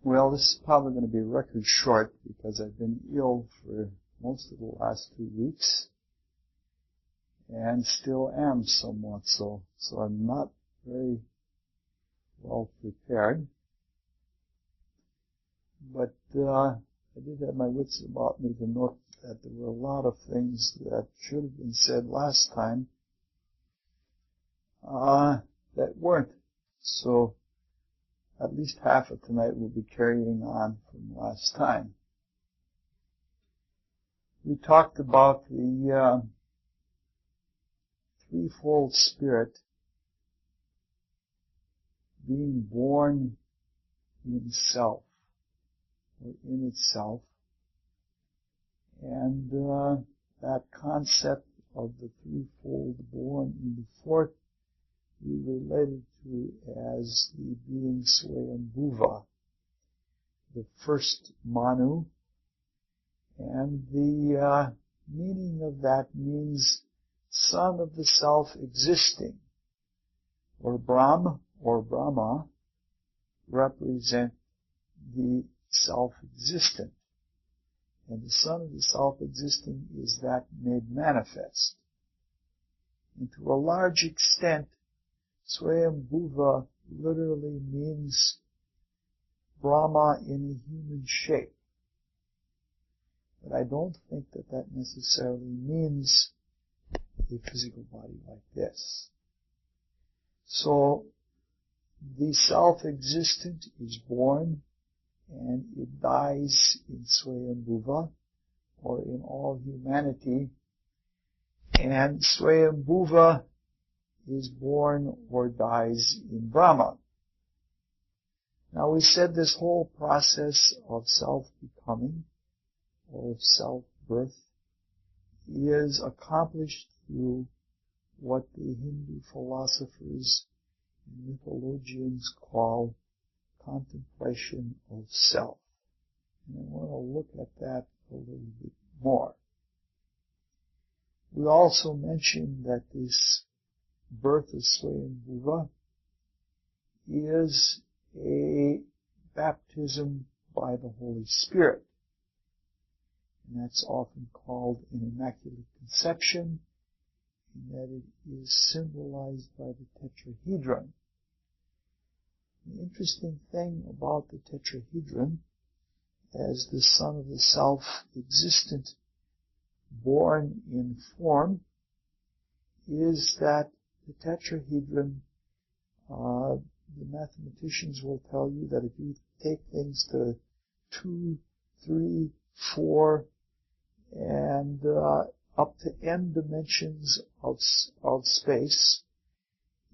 Well, this is probably going to be record short because I've been ill for most of the last 2 weeks and still am somewhat so. So I'm not very well prepared. But I did have my wits about me to note that there were a lot of things that should have been said last time that weren't. So at least half of tonight will be carrying on from last time. We talked about the threefold spirit being born in self, or in itself, and that concept of the threefold born in the fourth we related to as the being Swayambhuva, the first Manu, and the meaning of that means son of the self-existing, or Brahm or Brahma represent the self-existent, and the son of the self-existing is that made manifest. And to a large extent, Swayambhuva literally means Brahma in a human shape. But I don't think that that necessarily means a physical body like this. So, the self-existent is born and it dies in Swayambhuva, or in all humanity, and Swayambhuva is born or dies in Brahma. Now we said this whole process of self-becoming, or of self-birth, is accomplished through what the Hindu philosophers and mythologians call contemplation of self. And I want to look at that a little bit more. We also mentioned that this birth of Swayambhuva is a baptism by the Holy Spirit. And that's often called an Immaculate Conception, in that it is symbolized by the tetrahedron. The interesting thing about the tetrahedron, as the son of the self-existent born in form, is that the tetrahedron, the mathematicians will tell you that if you take things to 2, 3, 4, and up to n dimensions of space,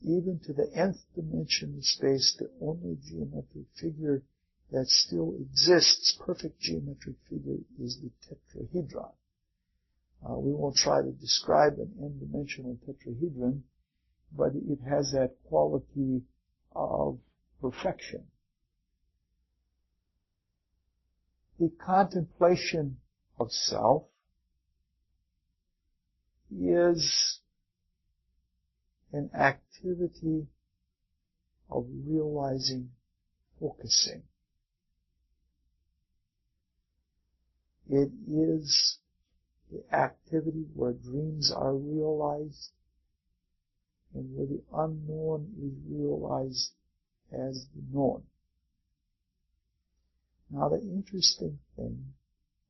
even to the nth dimension of space, the only geometric figure that still exists, perfect geometric figure, is the tetrahedron. We won't try to describe an n-dimensional tetrahedron, but it has that quality of perfection. The contemplation of self is an activity of realizing, focusing. It is the activity where dreams are realized and where the unknown is realized as the known. Now, the interesting thing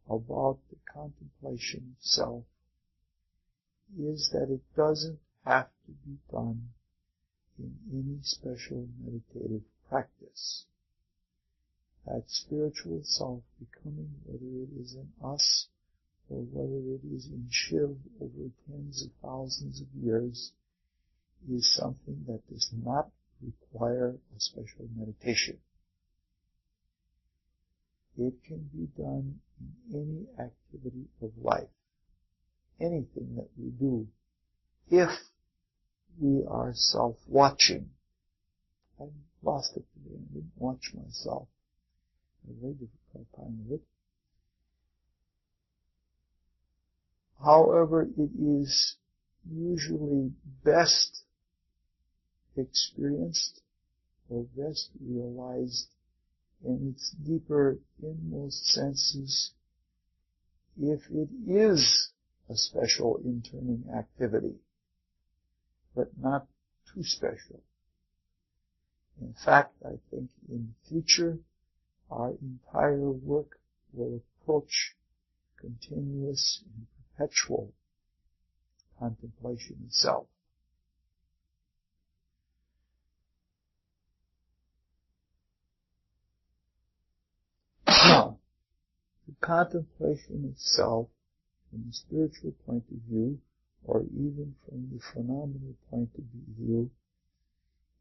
about the contemplation of self is that it doesn't have to be done in any special meditative practice. That spiritual self-becoming, whether it is in us or whether it is in Shiv over tens of thousands of years, is something that does not require a special meditation. It can be done in any activity of life, anything that we do, if we are self-watching. I lost it today. I didn't watch myself. I had a very difficult time with it. However, it is usually best experienced or best realized in its deeper inmost senses, if it is a special interning activity, but not too special. In fact, I think in the future, our entire work will approach continuous and perpetual contemplation itself. The contemplation itself, from the spiritual point of view, or even from the phenomenal point of view,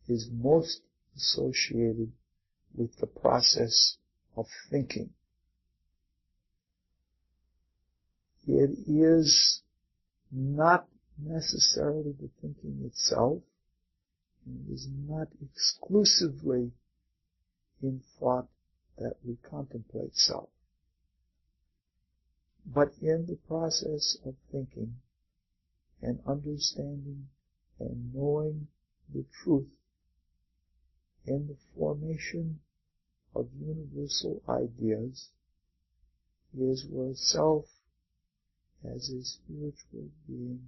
is most associated with the process of thinking. It is not necessarily the thinking itself, and it is not exclusively in thought that we contemplate self. But in the process of thinking and understanding and knowing the truth, in the formation of universal ideas, is where self as a spiritual being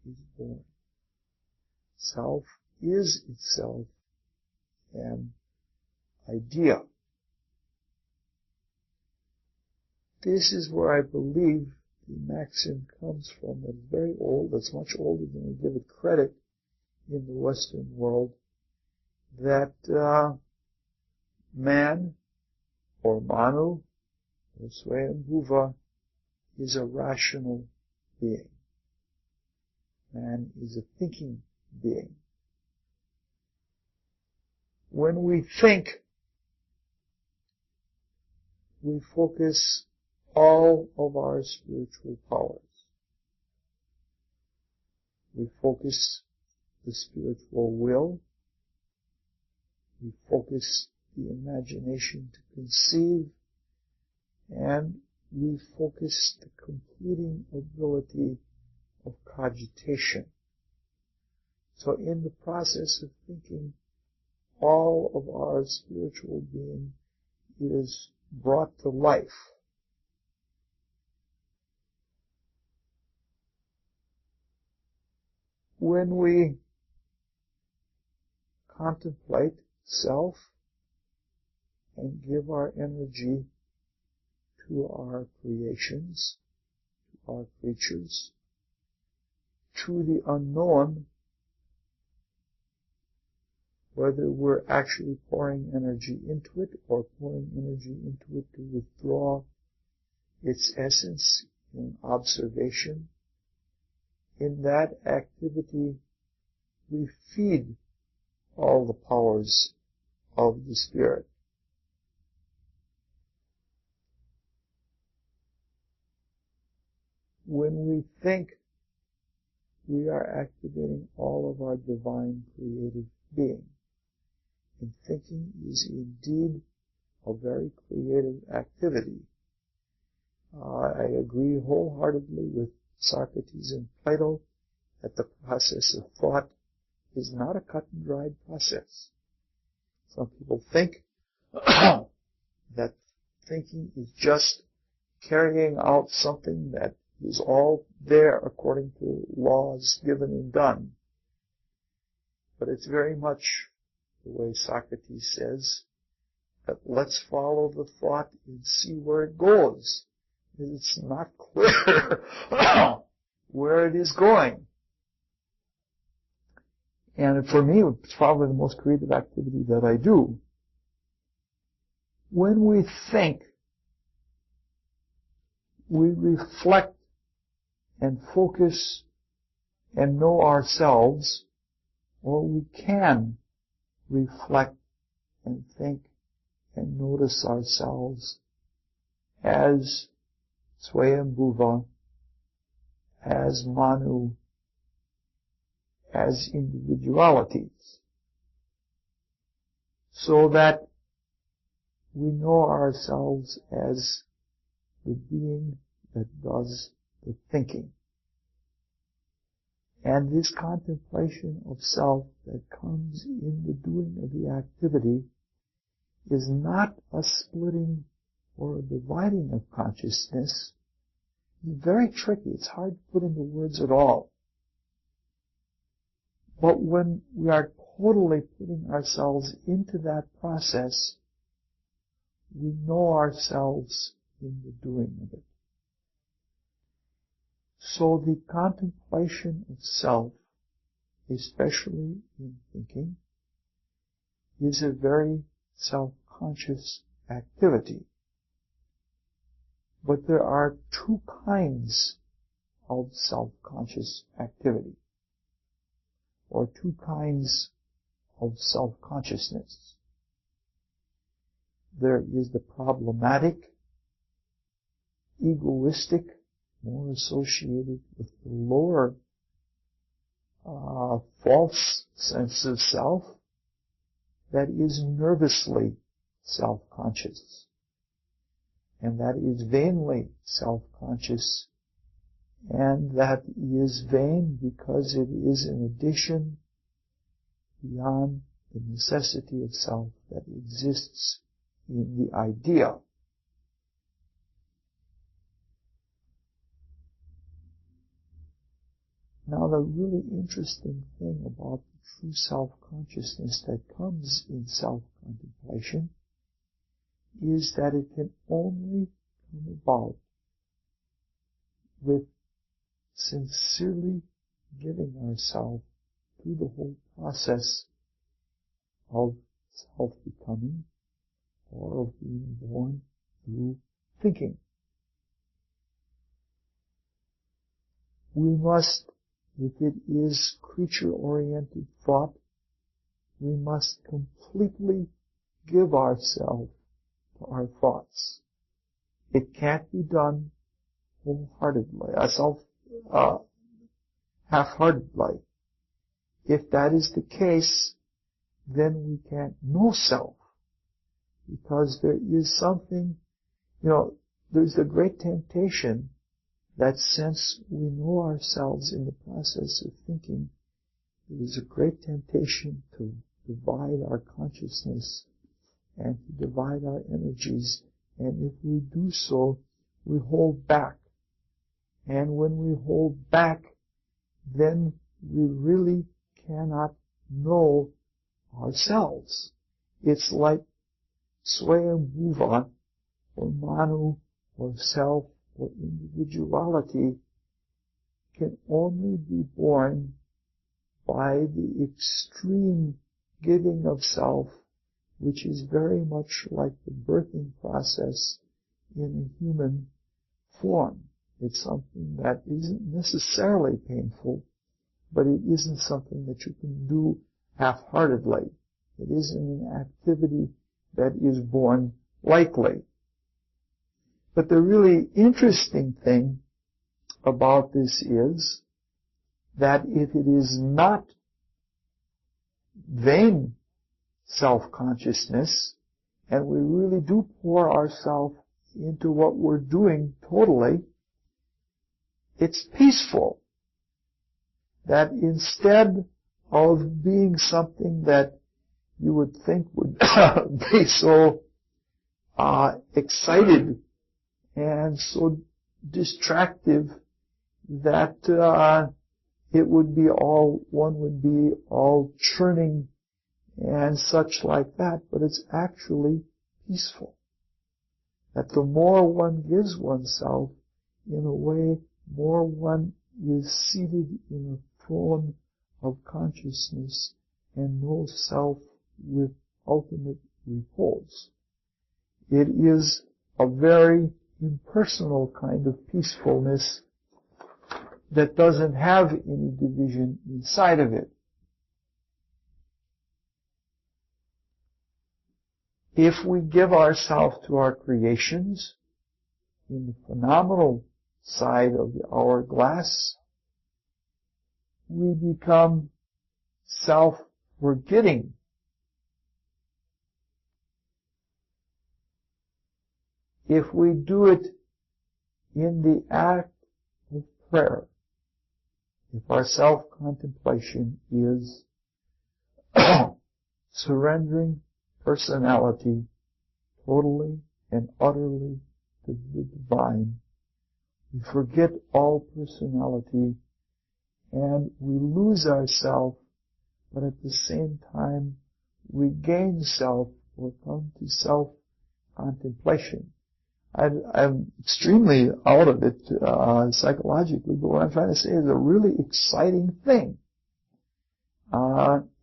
is born. Self is itself an idea. This is where I believe the maxim comes from. It's very old. It's much older than we give it credit in the Western world, that man, or Manu, or Swayambhuva, is a rational being. Man is a thinking being. When we think, we focus all of our spiritual powers. We focus the spiritual will. We focus the imagination to conceive. And we focus the completing ability of cogitation. So in the process of thinking, all of our spiritual being is brought to life. When we contemplate self and give our energy to our creations, to our creatures, to the unknown, whether we're actually pouring energy into it or pouring energy into it to withdraw its essence in observation, in that activity we feed all the powers of the Spirit. When we think, we are activating all of our divine creative being. And thinking is indeed a very creative activity. I agree wholeheartedly with Socrates and Plato that the process of thought is not a cut and dried process. Some people think that thinking is just carrying out something that is all there according to laws given and done. But it's very much the way Socrates says, that let's follow the thought and see where it goes. It's not clear where it is going. And for me, it's probably the most creative activity that I do. When we think, we reflect and focus and know ourselves, or we can reflect and think and notice ourselves as Swayambhuva, as Manu, as individualities, so that we know ourselves as the being that does the thinking. And this contemplation of self that comes in the doing of the activity is not a splitting or a dividing of consciousness. It's very tricky. It's hard to put into words at all. But when we are totally putting ourselves into that process, we know ourselves in the doing of it. So the contemplation of self, especially in thinking, is a very self-conscious activity. But there are two kinds of self-conscious activity, or two kinds of self-consciousness. There is the problematic, egoistic, more associated with the lower false sense of self that is nervously self-conscious, and that is vainly self-conscious, and that is vain because it is an addition beyond the necessity of self that exists in the idea. Now, the really interesting thing about the true self-consciousness that comes in self-contemplation is that it can only come about with sincerely giving ourselves through the whole process of self-becoming or of being born through thinking. We must, if it is creature-oriented thought, we must completely give ourselves to our thoughts. It can't be done wholeheartedly, half-heartedly. If that is the case, then we can't know self, because there is something, there's a great temptation that since we know ourselves in the process of thinking, there is a great temptation to divide our consciousness and to divide our energies. And if we do so, we hold back. And when we hold back, then we really cannot know ourselves. It's like Swayambhuva, or Manu, or self, or individuality can only be born by the extreme giving of self, which is very much like the birthing process in a human form. It's something that isn't necessarily painful, but it isn't something that you can do half-heartedly. It isn't an activity that is born lightly. But the really interesting thing about this is that if it is not vain self-consciousness, and we really do pour ourselves into what we're doing totally, it's peaceful. That instead of being something that you would think would be so excited and so distractive that one would be all churning and such like that, but it's actually peaceful. That the more one gives oneself, in a way, more one is seated in a throne of consciousness and knows self with ultimate repose. It is a very impersonal kind of peacefulness that doesn't have any division inside of it. If we give ourselves to our creations in the phenomenal side of the hourglass, we become self-forgetting. If we do it in the act of prayer, if our self-contemplation is surrendering personality totally and utterly to the divine. We forget all personality and we lose ourself, but at the same time we gain self or come to self-contemplation. I'm extremely out of it psychologically, but what I'm trying to say is a really exciting thing.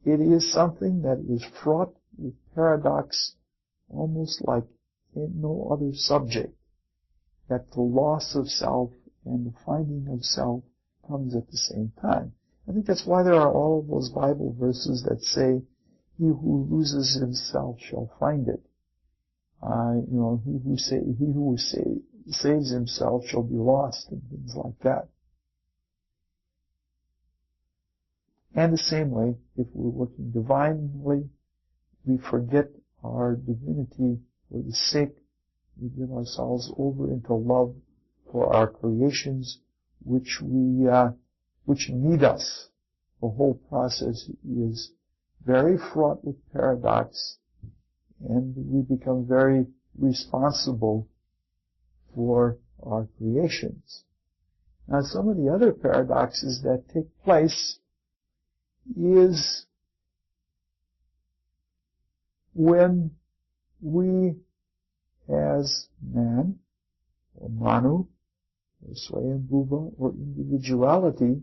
It is something that is fraught with paradox almost like in no other subject, that the loss of self and the finding of self comes at the same time. I think that's why there are all of those Bible verses that say, "He who loses himself shall find it." He who saves himself shall be lost, and things like that. And the same way, if we're working divinely, we forget our divinity for the sake we give ourselves over into love for our creations, which need us. The whole process is very fraught with paradox, and we become very responsible for our creations. Now, some of the other paradoxes that take place is when we, as man, or Manu, or Swayambhuva, or individuality,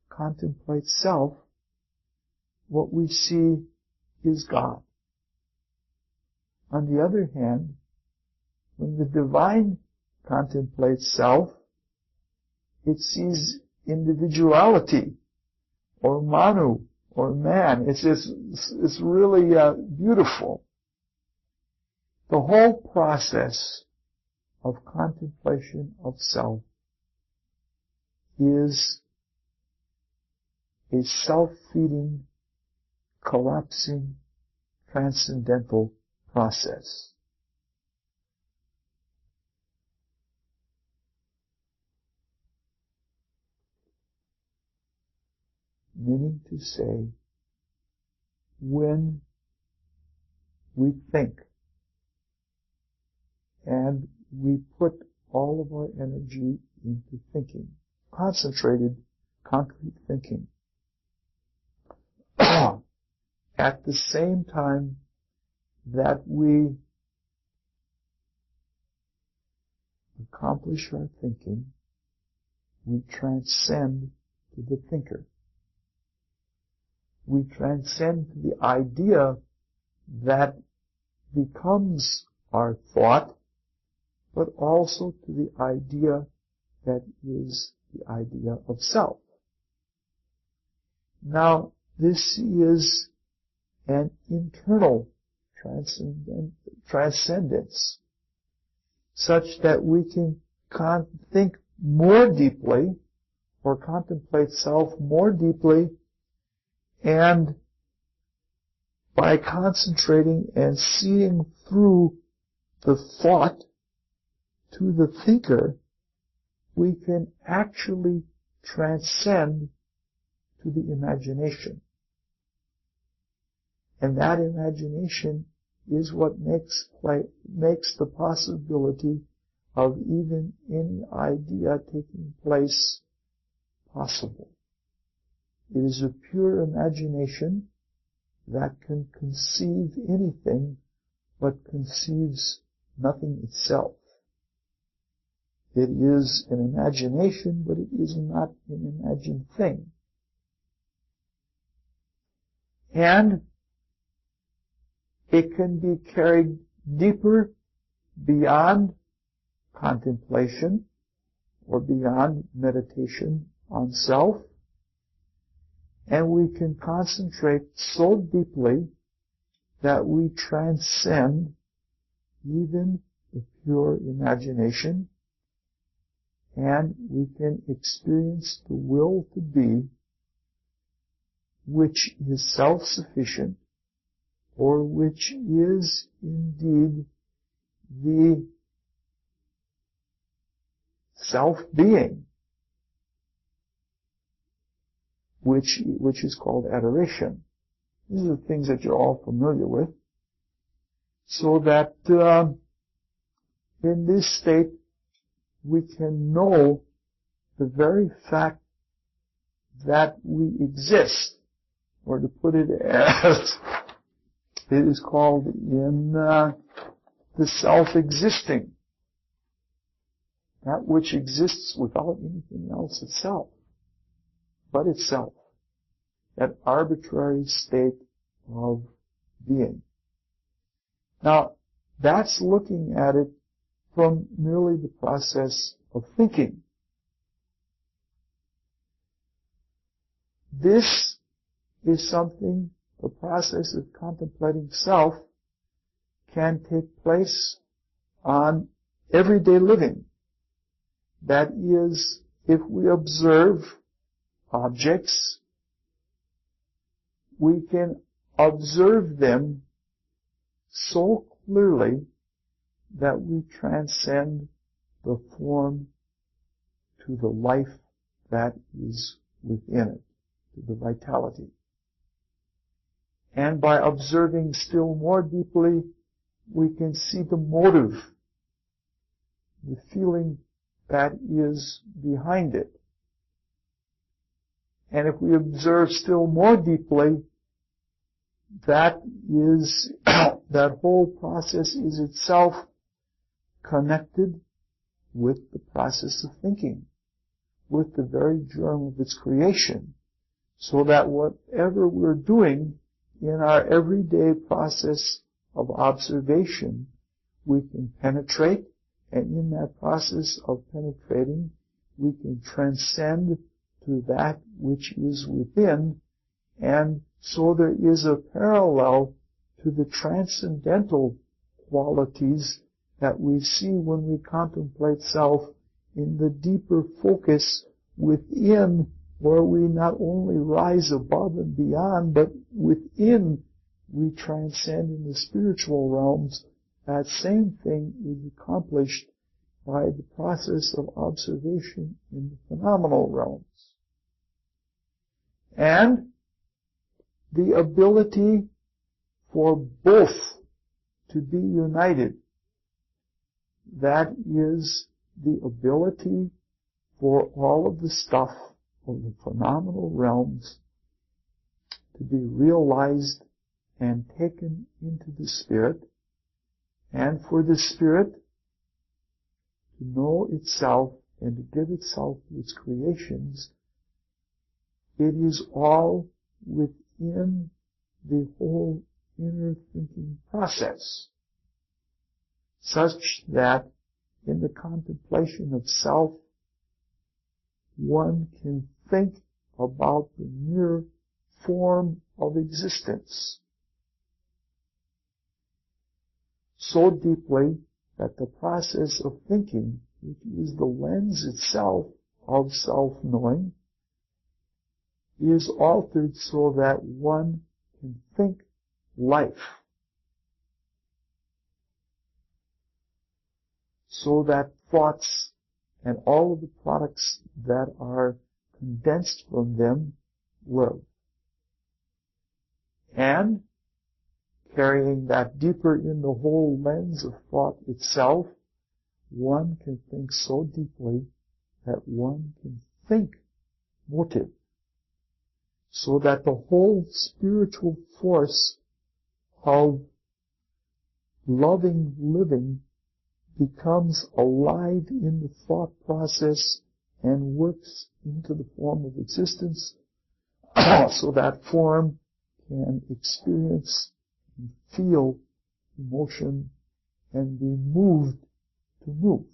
contemplate self, what we see is God. On the other hand, when the divine contemplates self, it sees individuality, or Manu, or man. It's really beautiful. The whole process of contemplation of self is a self-feeding, collapsing, transcendental process. Meaning to say, when we think and we put all of our energy into thinking, concentrated, concrete thinking, at the same time that we accomplish our thinking, we transcend to the thinker. We transcend to the idea that becomes our thought, but also to the idea that is the idea of self. Now, this is an internal transcendence, such that we can think more deeply, or contemplate self more deeply, and by concentrating and seeing through the thought to the thinker, we can actually transcend to the imagination. And that imagination is what makes the possibility of even any idea taking place possible. It is a pure imagination that can conceive anything, but conceives nothing itself. It is an imagination, but it is not an imagined thing. And it can be carried deeper beyond contemplation or beyond meditation on self, and we can concentrate so deeply that we transcend even the pure imagination, and we can experience the will to be, which is self-sufficient, or which is indeed the self-being, which is called adoration. These are the things that you're all familiar with. so that in this state we can know the very fact that we exist, or to put it as it is called in the self-existing, that which exists without anything else itself, but itself, that arbitrary state of being. Now, that's looking at it from merely the process of thinking. This is something, the process of contemplating self can take place on everyday living. That is, if we observe objects, we can observe them so clearly that we transcend the form to the life that is within it, to the vitality. And by observing still more deeply, we can see the motive, the feeling that is behind it. And if we observe still more deeply, that whole process is itself connected with the process of thinking, with the very germ of its creation, so that whatever we're doing in our everyday process of observation, we can penetrate, and in that process of penetrating, we can transcend to that which is within, and so there is a parallel to the transcendental qualities that we see when we contemplate self in the deeper focus within, where we not only rise above and beyond, but within we transcend in the spiritual realms. That same thing is accomplished by the process of observation in the phenomenal realms. And the ability for both to be united, that is the ability for all of the stuff of the phenomenal realms to be realized and taken into the spirit, and for the spirit to know itself and to give itself to its creations. It is all within the whole inner thinking process, such that in the contemplation of self, one can think about the mere form of existence so deeply that the process of thinking, which is the lens itself of self-knowing, is altered so that one can think life, so that thoughts and all of the products that are condensed from them live. And carrying that deeper in the whole lens of thought itself, one can think so deeply that one can think motive, so that the whole spiritual force of loving living becomes alive in the thought process and works into the form of existence, so that form can experience and feel emotion and be moved to move.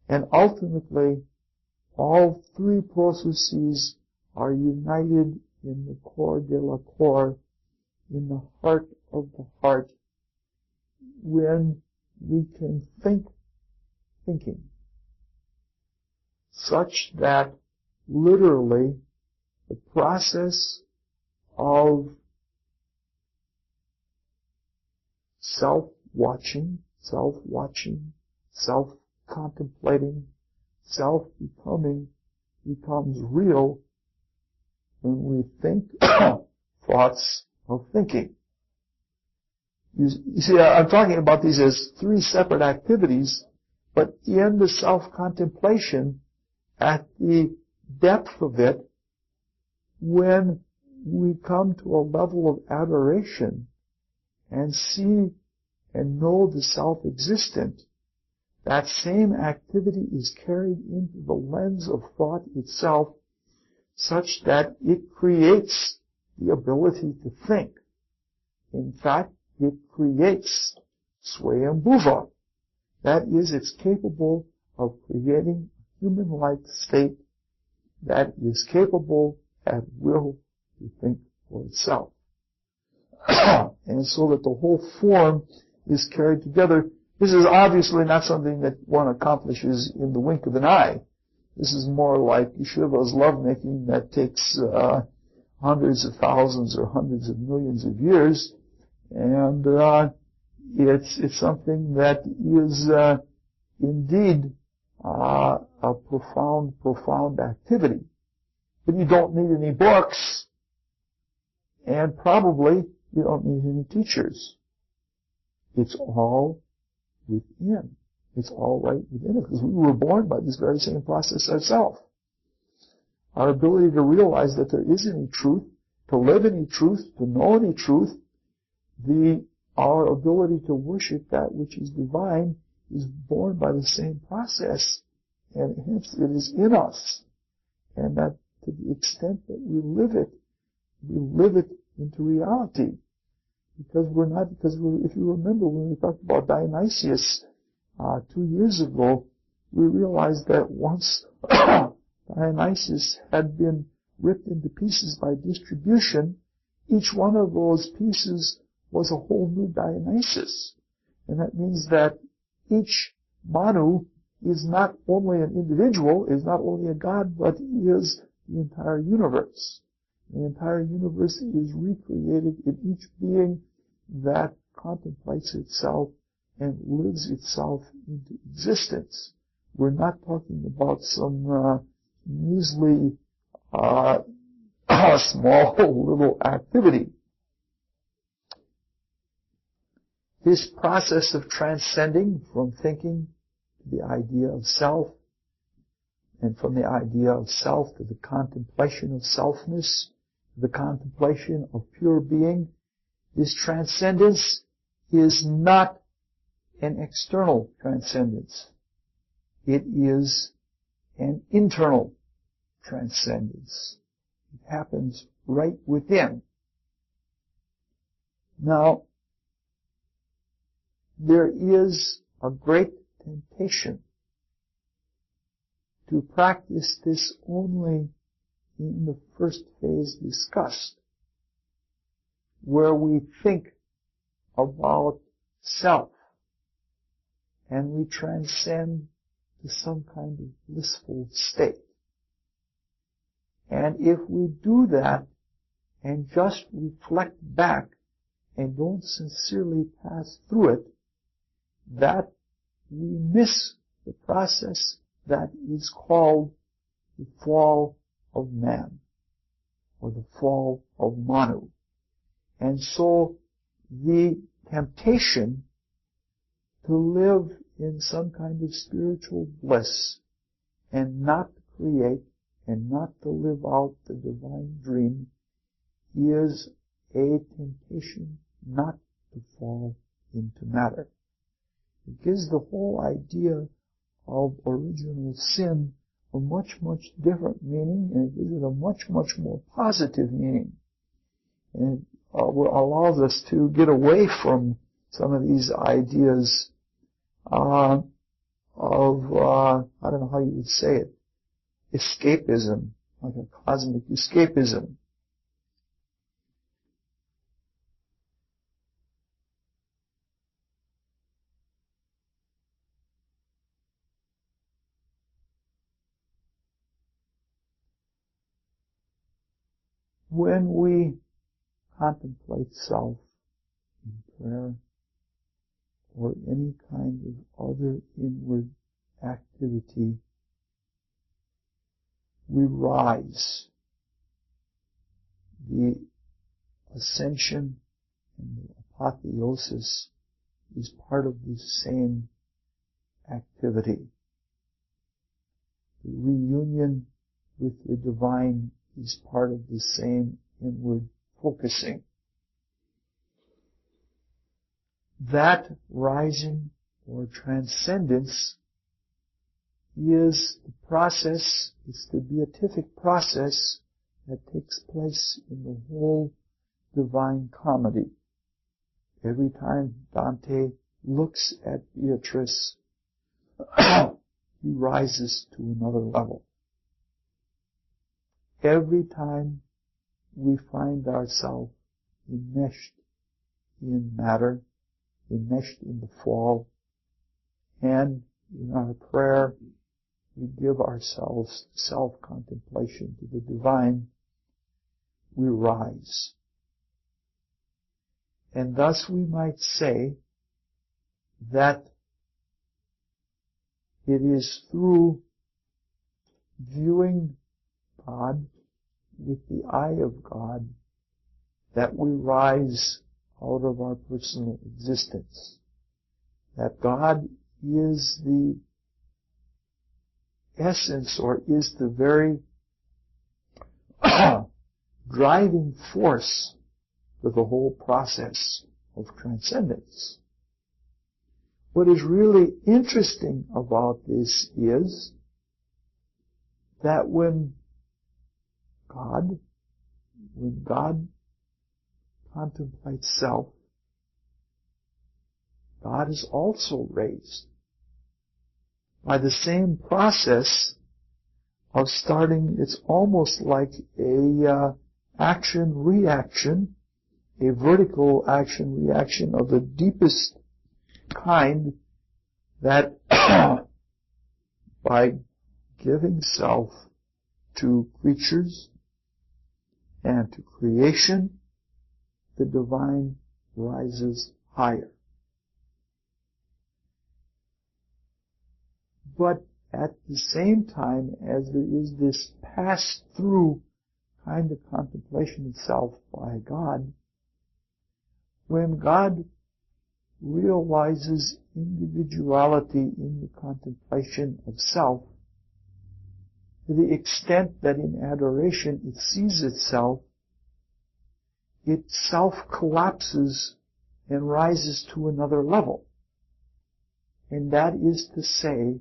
And ultimately, all three processes are united in the core de la core, in the heart of the heart, when we can think thinking, such that literally the process of self-watching, self-contemplating, self-becoming becomes real when we think thoughts of thinking. You see, I'm talking about these as three separate activities, but in the self-contemplation, at the depth of it, when we come to a level of adoration and see and know the self-existent, that same activity is carried into the lens of thought itself, such that it creates the ability to think. In fact, it creates swayambhuva. That is, it's capable of creating a human-like state that is capable at will to think for itself. And so that the whole form is carried together. This is obviously not something that one accomplishes in the wink of an eye. This is more like Shiva's lovemaking that takes hundreds of thousands or hundreds of millions of years, and it's something that is indeed a profound activity. But you don't need any books, and probably you don't need any teachers. It's all within. It's all right within us, because we were born by this very same process ourselves. Our ability to realize that there is any truth, to live any truth, to know any truth, our ability to worship that which is divine is born by the same process, and hence it is in us. And that to the extent that we live it into reality. Because if you remember when we talked about Dionysius 2 years ago, we realized that once Dionysius had been ripped into pieces by distribution, each one of those pieces was a whole new Dionysus. And that means that each Manu is not only an individual, is not only a god, but is the entire universe. The entire universe is recreated in each being that contemplates itself and lives itself into existence. We're not talking about some measly, small little activity. This process of transcending from thinking to the idea of self, and from the idea of self to the contemplation of selfness, the contemplation of pure being, this transcendence is not an external transcendence. It is an internal transcendence. It happens right within. Now, there is a great temptation to practice this only in the first phase discussed, where we think about self and we transcend to some kind of blissful state. And if we do that and just reflect back and don't sincerely pass through it, that we miss the process that is called the fall of man, or the fall of Manu. And so the temptation to live in some kind of spiritual bliss and not to create and not to live out the divine dream is a temptation not to fall into matter. It gives the whole idea of original sin a much, much different meaning, and it gives it a much, much more positive meaning. And it allows us to get away from some of these ideas I don't know how you would say it, escapism, like a cosmic escapism. When we contemplate self in prayer or any kind of other inward activity, we rise. The ascension and the apotheosis is part of the same activity. The reunion with the divine is part of the same inward focusing. That rising or transcendence is the process, it's the beatific process that takes place in the whole Divine Comedy. Every time Dante looks at Beatrice, he rises to another level. Every time we find ourselves enmeshed in matter, enmeshed in the fall, and in our prayer we give ourselves self-contemplation to the divine, we rise. And thus we might say that it is through viewing God with the eye of God that we rise out of our personal existence. That God is the essence, or is the very driving force for the whole process of transcendence. What is really interesting about this is that when God contemplates self, God is also raised by the same process of starting. It's almost like a action-reaction, a vertical action-reaction of the deepest kind, that by giving self to creatures and to creation, the divine rises higher. But at the same time, as there is this pass-through kind of contemplation of self by God, when God realizes individuality in the contemplation of self, to the extent that in adoration it sees itself collapses and rises to another level. And that is to say,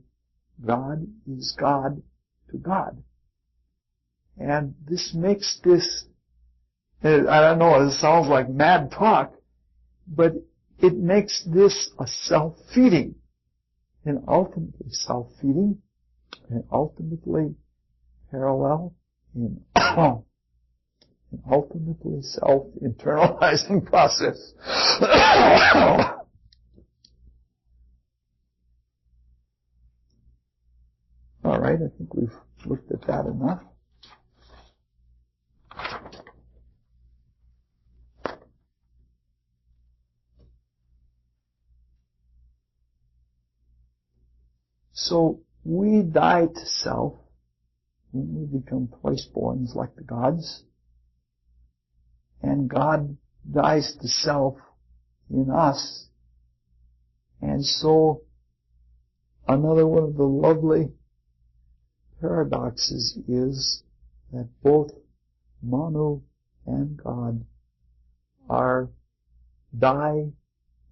God is God to God. And this makes this, I don't know, it sounds like mad talk, but it makes this a self-feeding, and ultimately self-feeding, and ultimately parallel, and ultimately self-internalizing process. All right, I think we've looked at that enough. So we die to self when we become twice-borns like the gods, and God dies to self in us. And so another one of the lovely paradoxes is that both Manu and God die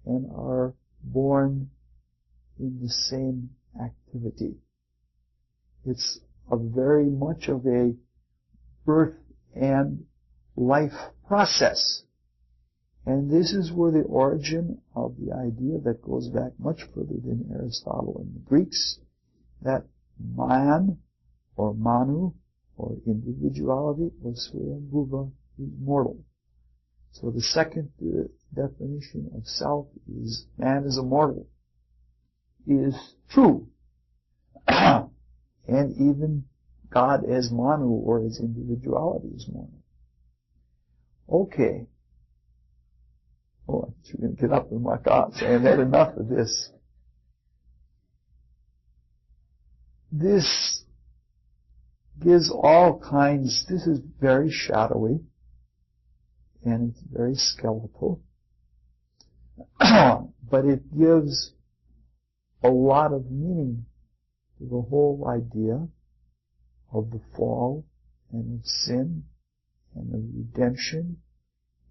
and are born in the same activity. It's a very much of a birth and life process. And this is where the origin of the idea that goes back much further than Aristotle and the Greeks, that man, or Manu, or individuality, or Swayambhuva, is mortal. So the second definition of self is man is immortal, is true. And even God as Manu, or as individuality, is mortal. Okay. Oh, you're going to get up and walk out, saying, I've had enough of this. This gives all kinds, this is very shadowy, and it's very skeletal. but it gives a lot of meaning to the whole idea of the fall and of sin and of redemption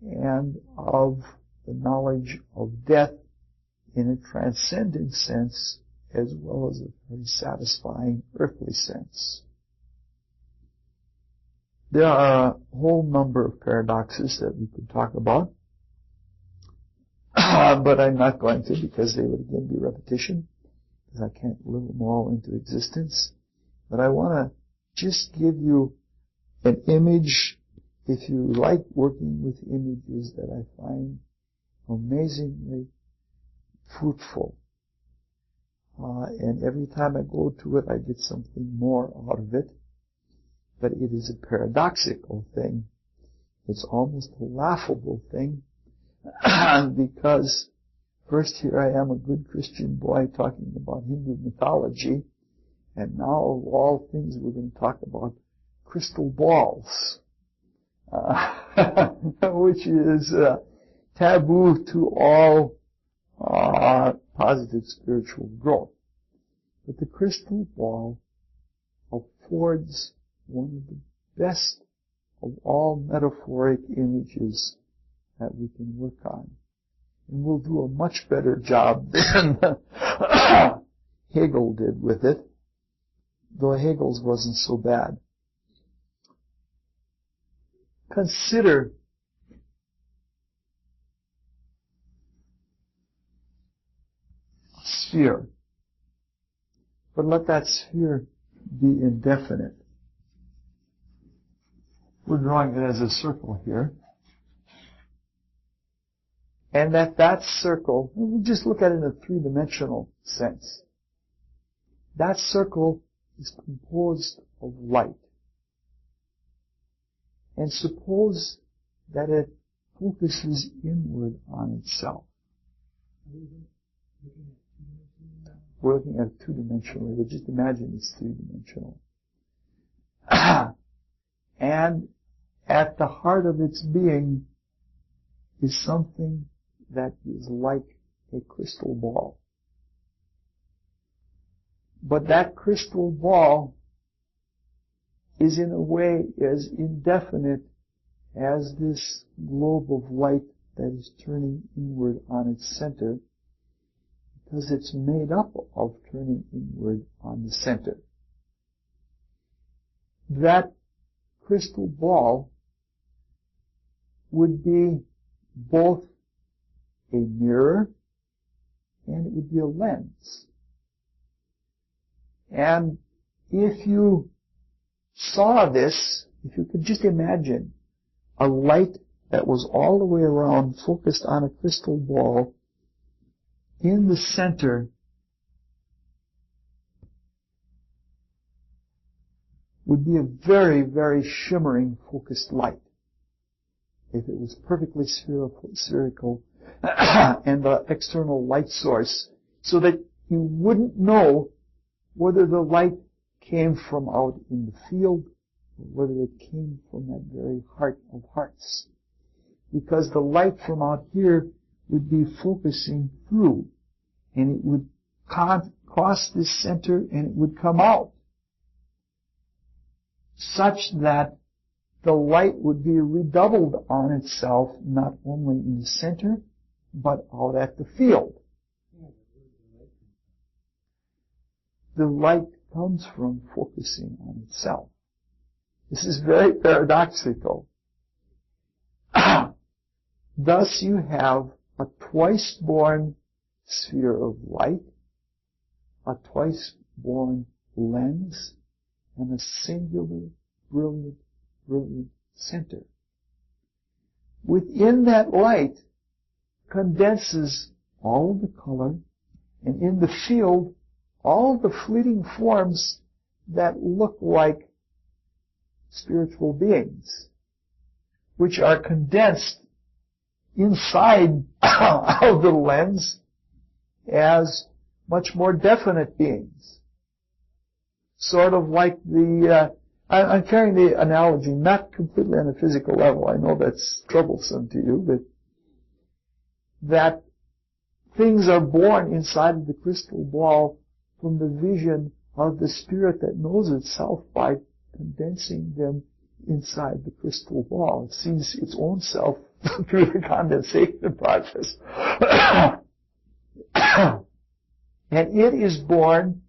and of the knowledge of death in a transcendent sense as well as a very satisfying earthly sense. There are a whole number of paradoxes that we could talk about, but I'm not going to because they would again be repetition, because I can't live them all into existence. But I want to just give you an image, if you like working with images, that I find amazingly fruitful. And every time I go to it, I get something more out of it. But it is a paradoxical thing. It's almost a laughable thing. Because first here I am, a good Christian boy, talking about Hindu mythology. And now of all things we're going to talk about crystal balls. Which is taboo to all positive spiritual growth. But the crystal ball affords one of the best of all metaphoric images that we can work on. And we'll do a much better job than Hegel did with it, though Hegel's wasn't so bad. Consider a sphere, but let that sphere be indefinite. We're drawing it as a circle here. And that circle, we'll just look at it in a three-dimensional sense. That circle is composed of light. And suppose that it focuses inward on itself. We're looking at it two-dimensionally, but just imagine it's three-dimensional. And at the heart of its being is something that is like a crystal ball. But that crystal ball is in a way as indefinite as this globe of light that is turning inward on its center, because it's made up of turning inward on the center. That crystal ball would be both a mirror and it would be a lens. And if you saw this, if you could just imagine a light that was all the way around focused on a crystal ball, in the center would be a very, very shimmering focused light. If it was perfectly spherical and the external light source, so that you wouldn't know whether the light came from out in the field or whether it came from that very heart of hearts. Because the light from out here would be focusing through, and it would cross this center and it would come out, such that the light would be redoubled on itself, not only in the center, but out at the field. The light comes from focusing on itself. This is very paradoxical. Thus you have a twice-born sphere of light, a twice-born lens, and a singular, brilliant center. Within that light condenses all of the color, and in the field, all the fleeting forms that look like spiritual beings, which are condensed inside of the lens as much more definite beings. Sort of like I'm carrying the analogy not completely on a physical level. I know that's troublesome to you, but that things are born inside of the crystal ball from the vision of the spirit that knows itself by condensing them inside the crystal ball. It sees its own self through the condensation process. And it is born,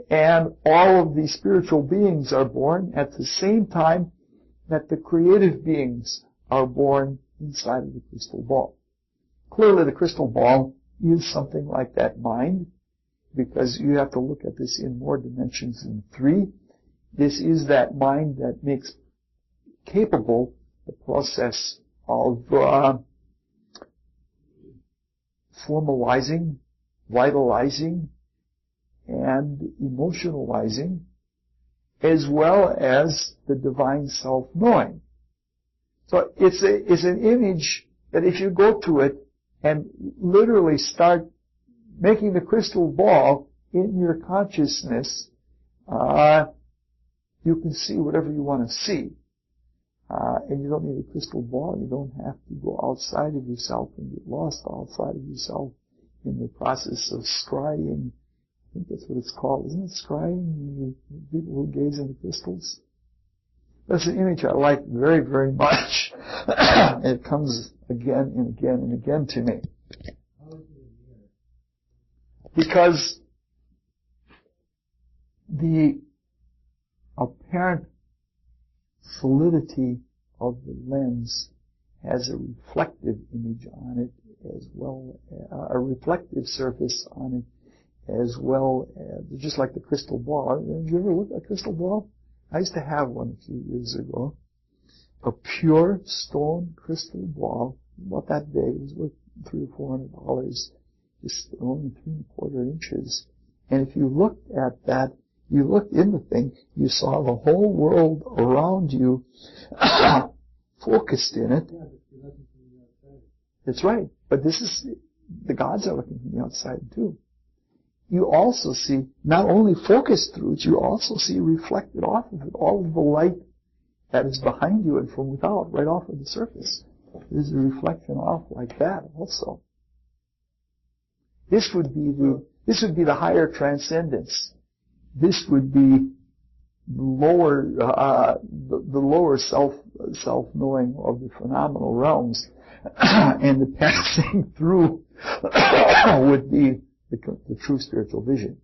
and all of the spiritual beings are born at the same time that the creative beings are born inside of the crystal ball. Clearly the crystal ball is something like that mind, because you have to look at this in more dimensions than three. This is that mind that makes capable the process of formalizing, vitalizing, and emotionalizing, as well as the divine self-knowing. So it's an image that if you go to it and literally start making the crystal ball in your consciousness, you can see whatever you want to see. And you don't need a crystal ball. You don't have to go outside of yourself and get lost outside of yourself in the process of scrying. I think that's what it's called. Isn't it scrying? People who gaze into crystals. That's an image I like very, very much. It comes again and again and again to me. Because the apparent solidity of the lens has a reflective image on it as well, a reflective surface on it as well as, just like the crystal ball. Did you ever look at a crystal ball? I used to have one a few years ago. A pure stone crystal ball, about that big. It was worth $300 or $400, just only 3¼ inches. And if you looked at that, you looked in the thing, you saw the whole world around you focused in it. That's right. But this is, the gods are looking from the outside too. You also see, not only focused through it, you also see reflected off of it all of the light that is behind you and from without, right off of the surface. There's a reflection off like that also. This would be the higher transcendence. This would be the lower self-knowing of the phenomenal realms, and the passing through would be the true spiritual vision.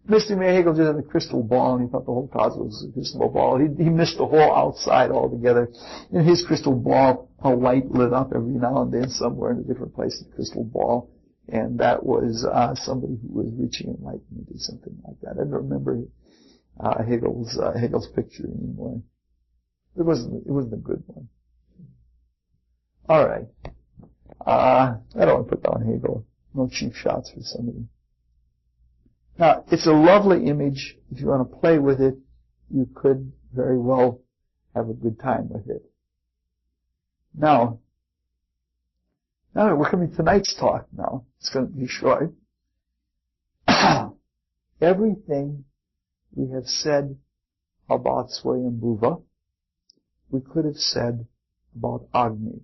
Mr. Hegel just had a crystal ball, and he thought the whole cosmos was a crystal ball. He missed the whole outside altogether. In his crystal ball, a light lit up every now and then somewhere in a different place in the crystal ball, and that was somebody who was reaching enlightenment or something like that. I don't remember Hegel's picture anymore. It wasn't a good one. All right. I don't want to put down Hegel. No cheap shots for somebody. Now, it's a lovely image. If you want to play with it, you could very well have a good time with it. Now we're coming to tonight's talk now. It's going to be short. Everything we have said about Swayambhuva, we could have said about Agni.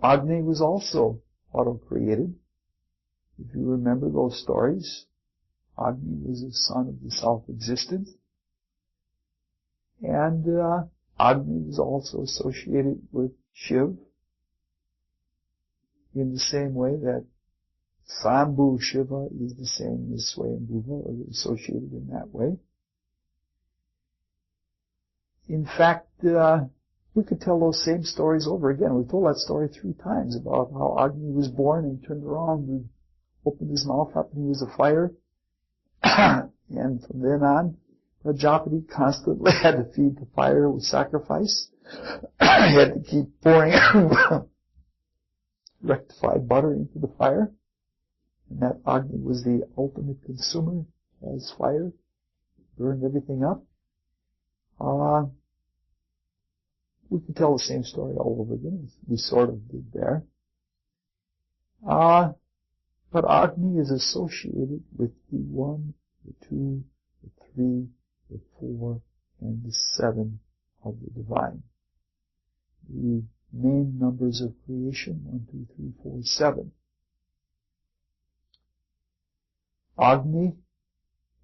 Agni was also auto-created. If you remember those stories, Agni was the son of the self-existent. And Agni was also associated with Shiv in the same way that Sambhu Shiva is the same as Swayambhuva, or associated in that way. In fact, we could tell those same stories over again. We've told that story 3 times about how Agni was born and he turned around and opened his mouth up and he was a fire. And from then on, Prajapati constantly had to feed the fire with sacrifice. He had to keep pouring rectified butter into the fire. And that Agni was the ultimate consumer as fire. Burned everything up. We can tell the same story all over again. We sort of did there. But Agni is associated with the 1, the 2, the 3, the 4, and the 7 of the divine. the main numbers of creation, 1, 2, 3, 4, 7. Agni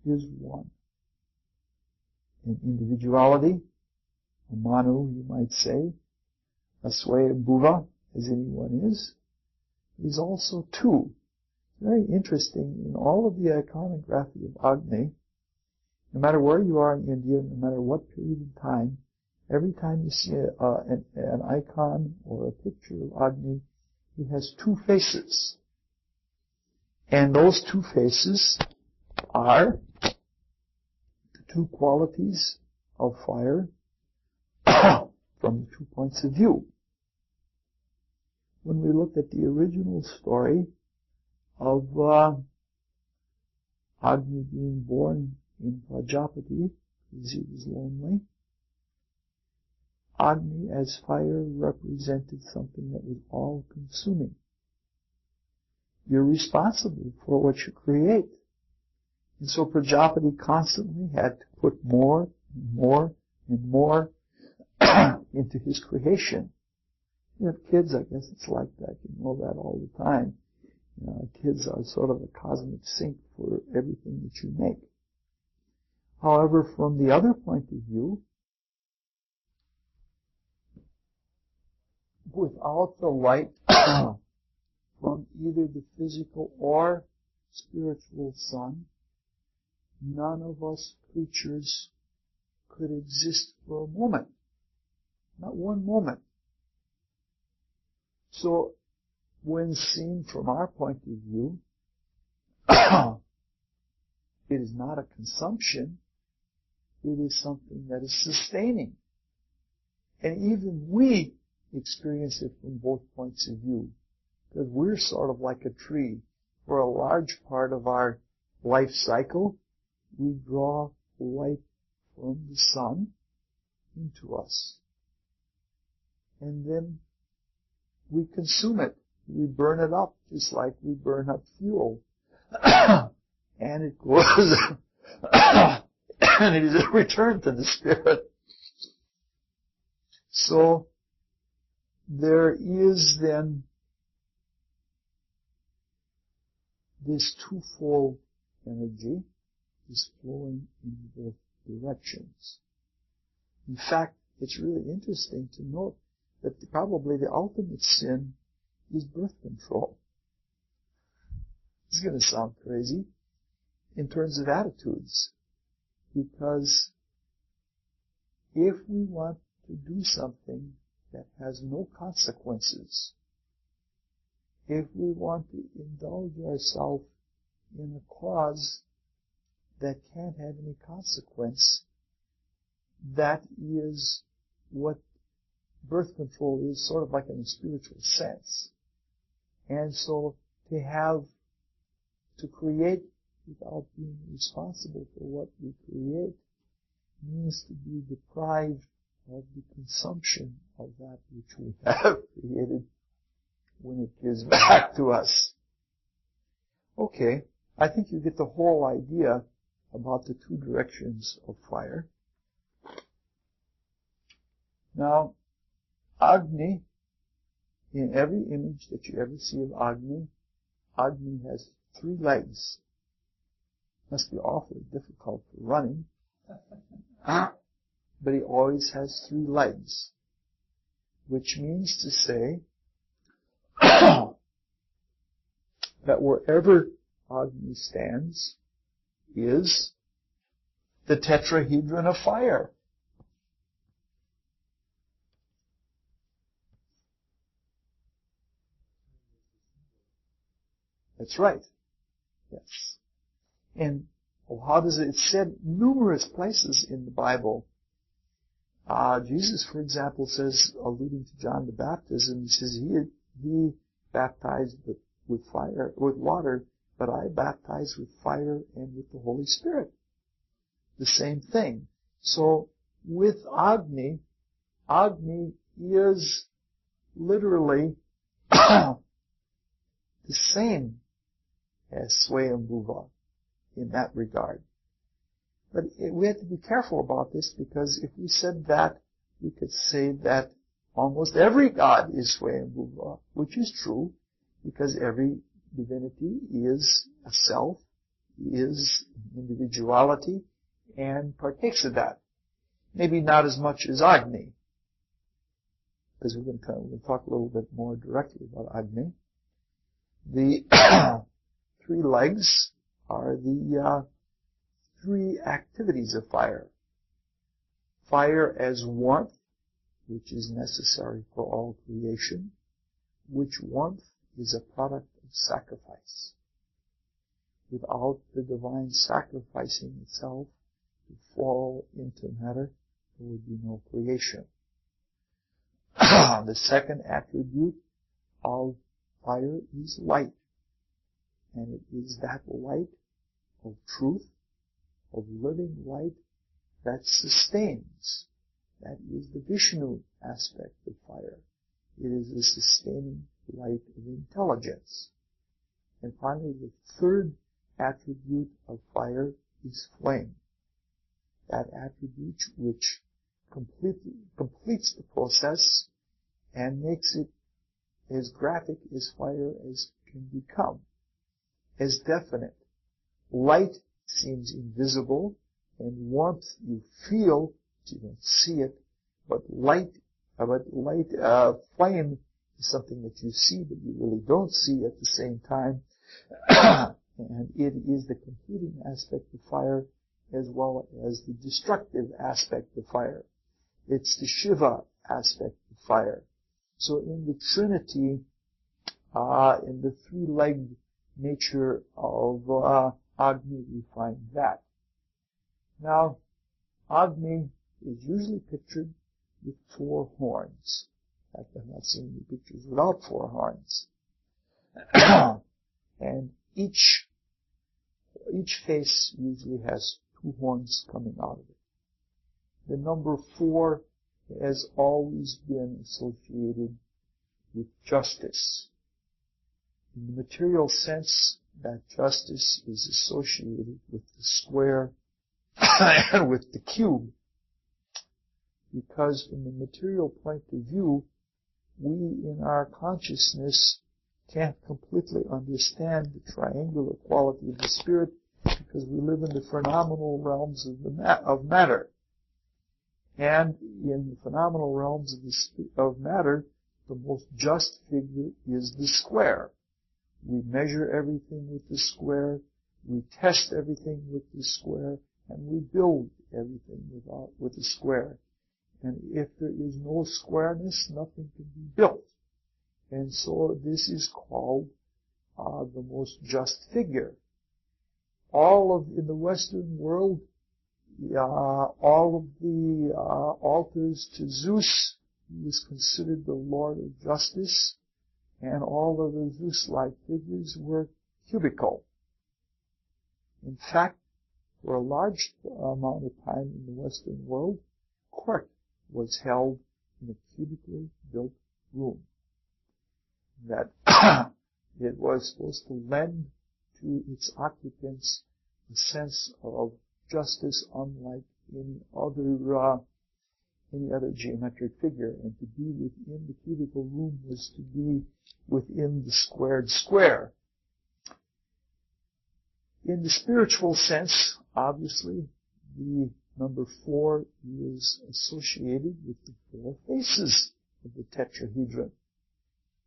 is one. In individuality, a Manu, you might say, a Swayambhuva, as anyone is also two. Very interesting. In all of the iconography of Agni, no matter where you are in India, no matter what period of time, every time you see an icon or a picture of Agni, he has two faces. And those two faces are the two qualities of fire from the 2 points of view. When we look at the original story of Agni being born in Prajapati, because he was lonely, Agni as fire represented something that was all-consuming. You're responsible for what you create. And so Prajapati constantly had to put more and more and more into his creation. You have kids, I guess it's like that. You know that all the time. Kids are sort of a cosmic sink for everything that you make. However, from the other point of view, without the light from either the physical or spiritual sun, none of us creatures could exist for a moment. Not one moment. So, when seen from our point of view, it is not a consumption, it is something that is sustaining. And even we experience it from both points of view, because we're sort of like a tree. For a large part of our life cycle, we draw light from the sun into us. And then we consume it. We burn it up, just like we burn up fuel. And it goes, and it is returned to the spirit. So, there is then this twofold energy is flowing in both directions. In fact, it's really interesting to note that probably the ultimate sin is birth control. It's going to sound crazy in terms of attitudes, because if we want to do something that has no consequences, if we want to indulge ourselves in a cause that can't have any consequence, that is what birth control is, sort of like in a spiritual sense. And so to create without being responsible for what we create means to be deprived of the consumption of that which we have created when it gives back to us. Okay, I think you get the whole idea about the two directions of fire. Now, Agni, in every image that you ever see of Agni, Agni has 3 legs. Must be awfully difficult for running. But he always has 3 legs. Which means to say that wherever Agni stands is the tetrahedron of fire. That's right. Yes. And how does it? It's said numerous places in the Bible. Jesus, for example, says, alluding to John the Baptist, he says he baptized with fire, with water, but I baptize with fire and with the Holy Spirit. The same thing. So with Agni, Agni is literally the same as Swayambhuva in that regard. But we have to be careful about this, because if we said that, we could say that almost every god is Swayambhuva, which is true, because every divinity is a self, is individuality, and partakes of that. Maybe not as much as Agni, because we're going to talk a little bit more directly about Agni. The three legs are the three activities of fire. Fire as warmth, which is necessary for all creation, which warmth is a product of sacrifice. Without the divine sacrificing itself to fall into matter, there would be no creation. The second attribute of fire is light. And it is that light of truth, of living light, that sustains. That is the Vishnu aspect of fire. It is the sustaining light of intelligence. And finally, the third attribute of fire is flame. That attribute which completes the process and makes it as graphic as fire as can become, as definite. Light seems invisible, and warmth you feel, but you don't see it. But flame is something that you see, but you really don't see at the same time. And it is the completing aspect of fire as well as the destructive aspect of fire. It's the Shiva aspect of fire. So in the Trinity, in the three-legged nature of Agni, we find that. Now, Agni is usually pictured with 4 horns. In fact, I've not seen any pictures without 4 horns. And each face usually has 2 horns coming out of it. The number 4 has always been associated with justice. In the material sense, that justice is associated with the square and with the cube. Because from a material point of view, we in our consciousness can't completely understand the triangular quality of the spirit because we live in the phenomenal realms of matter. And in the phenomenal realms of matter, the most just figure is the square. We measure everything with the square, we test everything with the square, and we build everything with the square. And if there is no squareness, nothing can be built. And so this is called the most just figure. In the Western world, all of the altars to Zeus, who was considered the Lord of Justice, and all of the Zeus-like figures were cubical. In fact, for a large amount of time in the Western world, court was held in a cubically built room. That it was supposed to lend to its occupants a sense of justice unlike any other geometric figure. And to be within the cubical room was to be within the squared square. In the spiritual sense, obviously, the number 4 is associated with the 4 faces of the tetrahedron.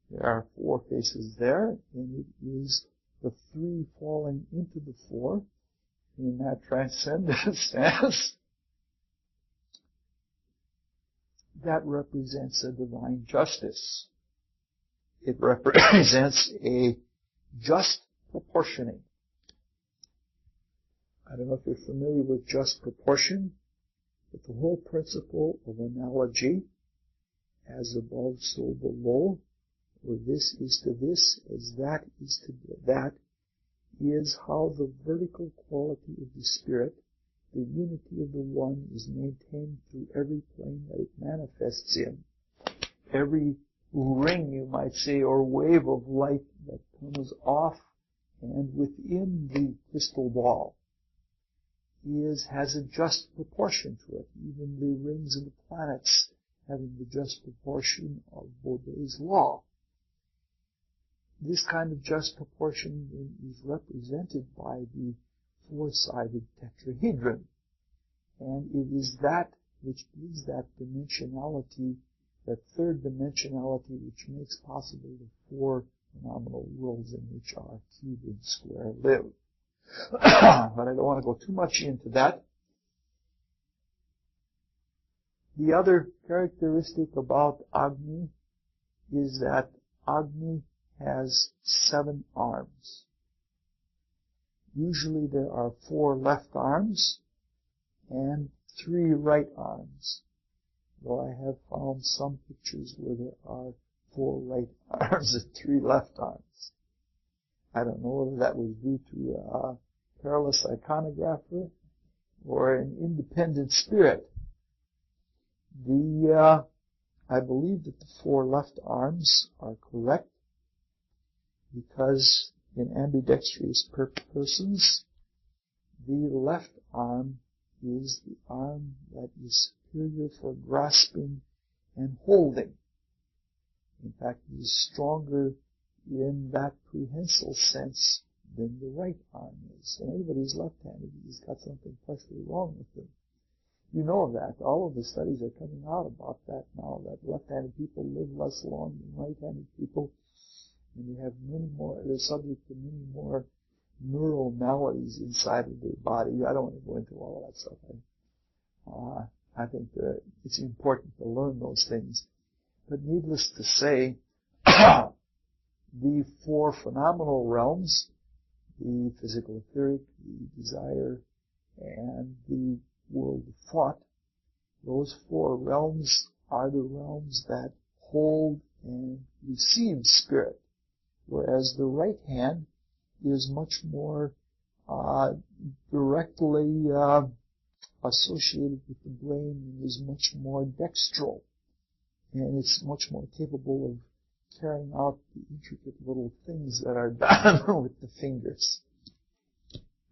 There are 4 faces there, and it is the 3 falling into the 4 in that transcendent sense that represents a divine justice. It represents a just proportioning. I don't know if you're familiar with just proportion, but the whole principle of analogy, as above, so below, or this is to this, as that is to that, is how the vertical quality of the spirit, the unity of the one, is maintained through every plane that it manifests in. Every ring, you might say, or wave of light that comes off and within the crystal ball has a just proportion to it. Even the rings of the planets having the just proportion of Baudet's law. This kind of just proportion is represented by the four-sided tetrahedron. And it is that which gives that dimensionality, that third dimensionality, which makes possible the four phenomenal worlds in which our cube and square live. But I don't want to go too much into that. The other characteristic about Agni is that Agni has 7 arms. Usually there are 4 left arms and 3 right arms, though I have found some pictures where there are 4 right arms and 3 left arms. I don't know whether that was due to a careless iconographer or an independent spirit. I believe that the 4 left arms are correct, because in ambidextrous persons, the left arm is the arm that is superior for grasping and holding. In fact, it is stronger in that prehensile sense than the right arm is. And everybody who's left-handed has got something partially wrong with them. You know that. All of the studies are coming out about that now, that left-handed people live less long than right-handed people. And they have they're subject to many more neural maladies inside of their body. I don't want to go into all of that stuff. I think that it's important to learn those things. But needless to say, the 4 phenomenal realms, the physical etheric, the desire, and the world of thought, those 4 realms are the realms that hold and receive spirit, whereas the right hand is much more directly associated with the brain and is much more dextral, and it's much more capable of carrying out the intricate little things that are done with the fingers,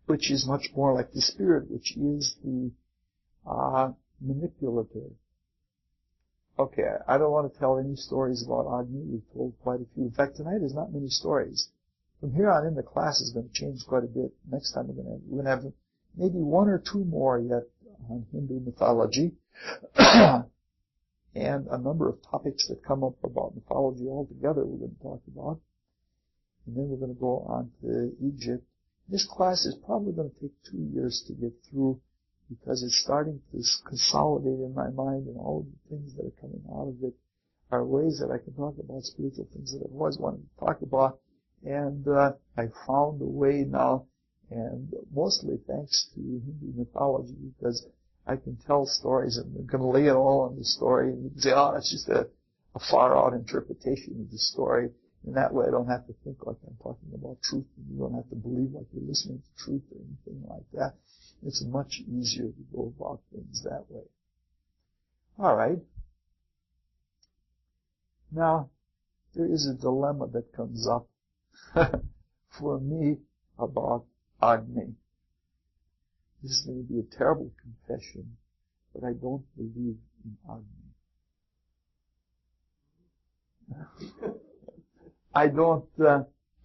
which is much more like the spirit, which is the manipulator. Okay, I don't want to tell any stories about Agni. We've told quite a few. In fact, tonight there's not many stories. From here on in, the class is going to change quite a bit. Next time we're going to have maybe 1 or 2 more yet on Hindu mythology, and a number of topics that come up about mythology altogether we're going to talk about. And then we're going to go on to Egypt. This class is probably going to take 2 years to get through, because it's starting to consolidate in my mind, and all of the things that are coming out of it are ways that I can talk about spiritual things that I've always wanted to talk about. And I found a way now, and mostly thanks to Hindu mythology, because I can tell stories and I'm going to lay it all on the story, and you can say, oh, that's just a far-out interpretation of the story. And that way I don't have to think like I'm talking about truth, and you don't have to believe like you're listening to truth or anything like that. It's much easier to go about things that way. All right. Now, there is a dilemma that comes up for me about Agni. This is going to be a terrible confession, but I don't believe in Agni.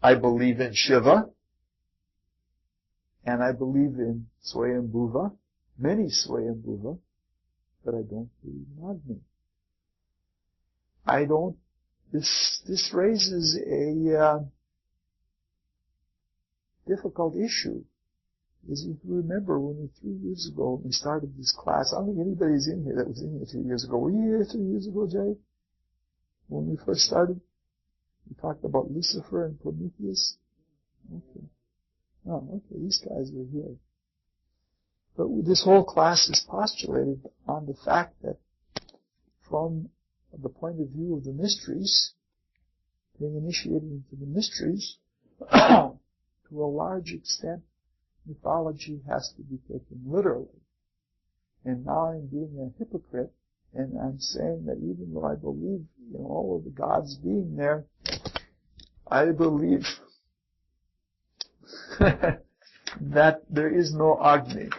I believe in Shiva, and I believe in Swayambhuva, many Swayambhuva, but I don't believe in Agni. This raises a difficult issue. As you remember, when 3 years ago, when we started this class, I don't think anybody's in here that was in here 3 years ago. Were you here 3 years ago, Jay? When we first started? We talked about Lucifer and Prometheus. Okay. Oh, okay. These guys were here. But this whole class is postulated on the fact that from the point of view of the mysteries, being initiated into the mysteries, to a large extent, mythology has to be taken literally. And now I'm being a hypocrite, and I'm saying that even though I believe in all of the gods being there, I believe that there is no Agni.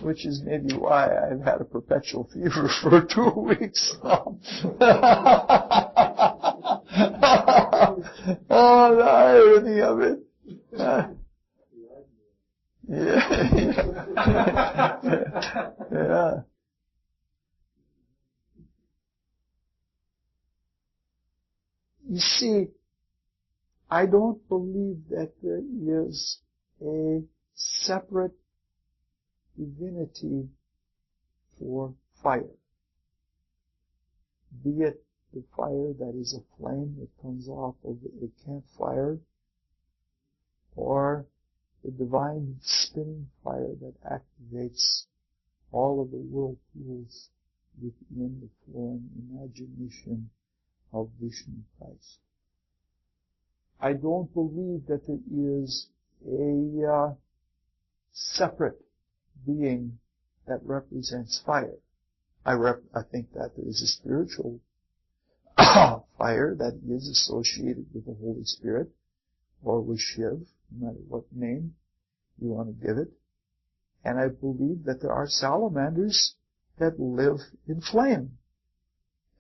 which is maybe why I've had a perpetual fever for 2 weeks now. Oh, the irony of it. Yeah. You see, I don't believe that there is a separate divinity for fire. Be it the fire that is a flame that comes off of a campfire, or the divine spinning fire that activates all of the whirlpools within the flowing imagination of Vishnu Christ. I don't believe that there is a separate being that represents fire. I think that there is a spiritual fire that is associated with the Holy Spirit or with Shiv, no matter what name you want to give it. And I believe that there are salamanders that live in flame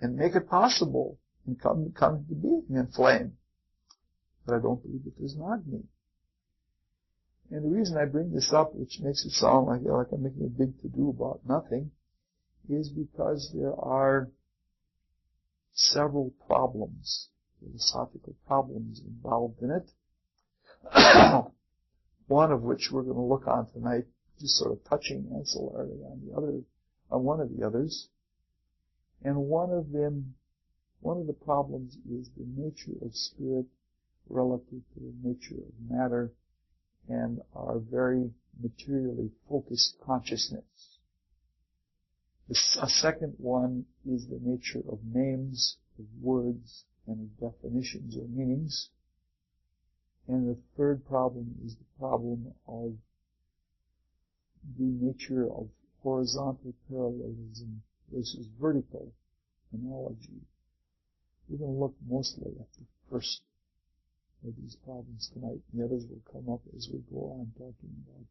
and make it possible and come to being in flame. But I don't believe that there's an Agni. And the reason I bring this up, which makes it sound like I'm making a big to-do about nothing, is because there are several problems, philosophical problems involved in it. One of which we're going to look on tonight, just sort of touching ancillarily on one of the others. And one of the problems is the nature of spirit relative to the nature of matter and our very materially focused consciousness. A second one is the nature of names, of words, and of definitions or meanings. And the third problem is the problem of the nature of horizontal parallelism versus vertical analogy. We're going to look mostly at the first of these problems tonight, and the others will come up as we go on talking about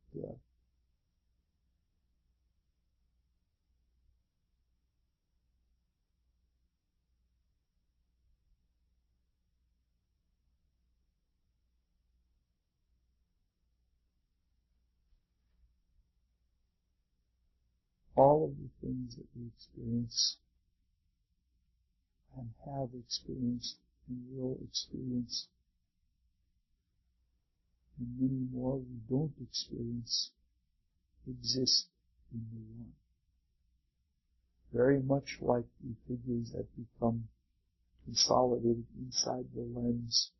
all of the things that we experience and have experienced and will experience, and many more we don't experience, exist in the one. Very much like the figures that become consolidated inside the lens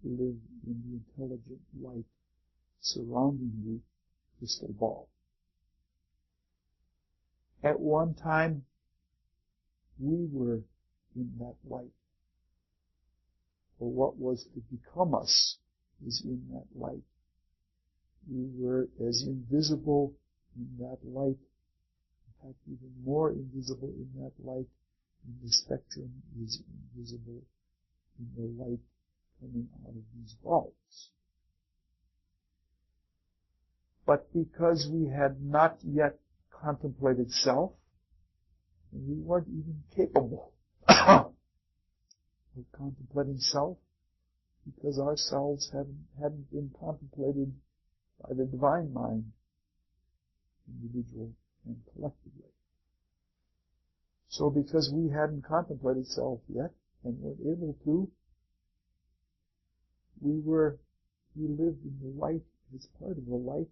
live in the intelligent light surrounding the crystal ball. At one time, we were in that light. For what was to become us is in that light. We were as invisible in that light, in fact even more invisible in that light than the spectrum is invisible in the light coming out of these balls. But because we had not yet contemplated self, and we weren't even capable of contemplating self, because ourselves hadn't been contemplated by the divine mind, individual and collectively. So because we hadn't contemplated self yet, and weren't able to, we lived in the light as part of the light.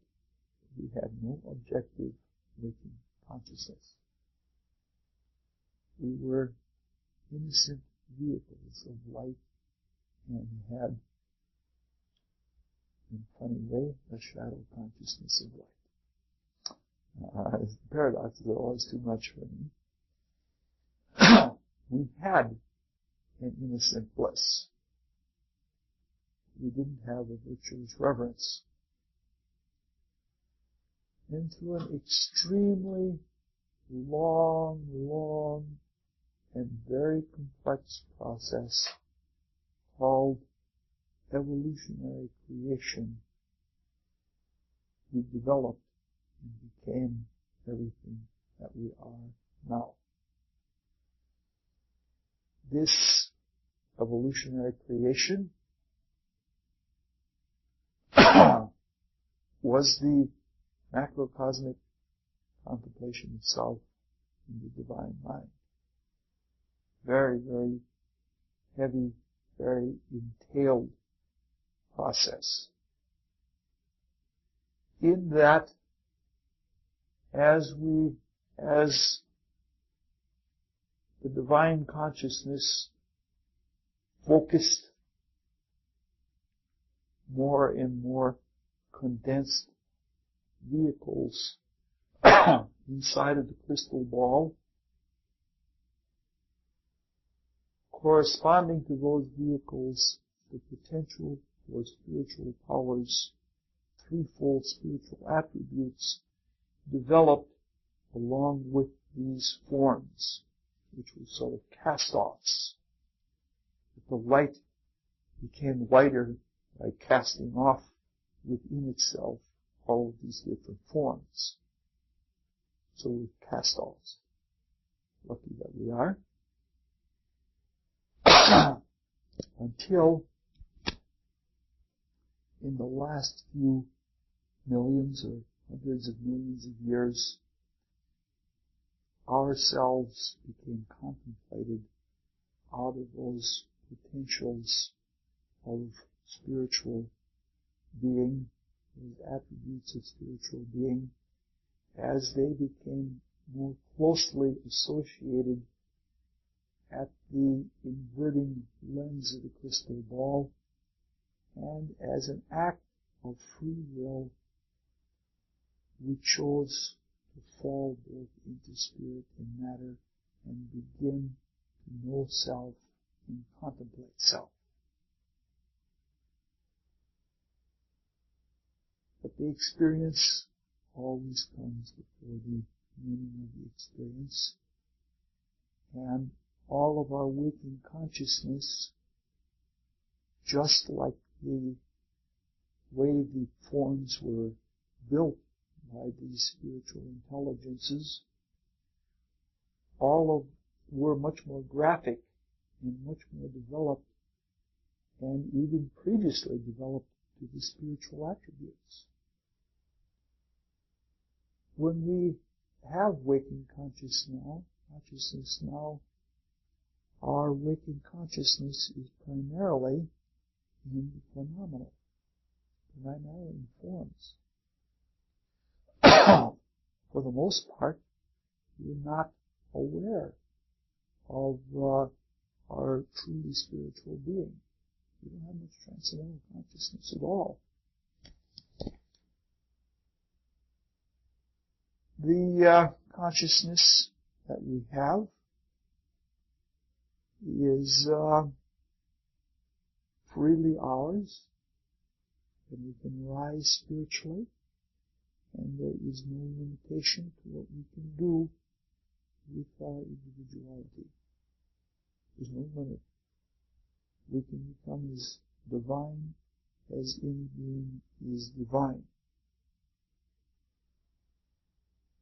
We had no objective waking consciousness. We were innocent vehicles of light and had, in a funny way, a shadow consciousness of light. The paradoxes are always too much for me. We had an innocent bliss. We didn't have a virtuous reverence. And through an extremely long and very complex process called evolutionary creation, we developed and became everything that we are now. This evolutionary creation was the macrocosmic contemplation of self in the divine mind. Very, very heavy, very entailed process. In that, as the divine consciousness focused more and more condensed vehicles inside of the crystal ball, corresponding to those vehicles, the potential for spiritual powers, threefold spiritual attributes, developed along with these forms, which were sort of cast-offs. The light became lighter by casting off within itself all of these different forms. So we're cast-offs. Lucky that we are. Until in the last few millions or hundreds of millions of years, ourselves became contemplated out of those potentials of spiritual being, those attributes of spiritual being, as they became more closely associated at the inverting lens of the crystal ball, and as an act of free will, we chose to fall both into spirit and matter and begin to know self and contemplate self. But the experience always comes before the meaning of the experience, and all of our waking consciousness, just like the way the forms were built by these spiritual intelligences, were much more graphic and much more developed, and even previously developed to the spiritual attributes. When we have waking consciousness now, our waking consciousness is primarily in the phenomenal, primarily in forms. For the most part, we're not aware of our truly spiritual being. We don't have much transcendental consciousness at all. The consciousness that we have is freely ours, and we can rise spiritually, and there is no limitation to what we can do with our individuality. There's no limit. We can become as divine as any being is divine.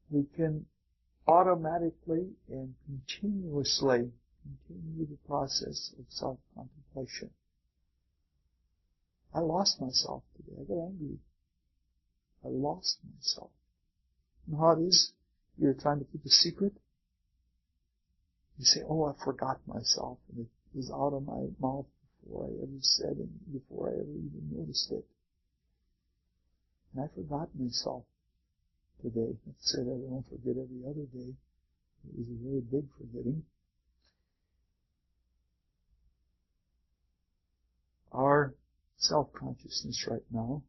We can automatically and continuously continue the process of self-contemplation. I lost myself today. I got angry. I lost myself. You know how it is? You're trying to keep a secret. You say, oh, I forgot myself. And it was out of my mouth before I ever said it, before I ever even noticed it. And I forgot myself today. Let's say that I don't forget every other day. It was a very big forgetting. Our self-consciousness right now,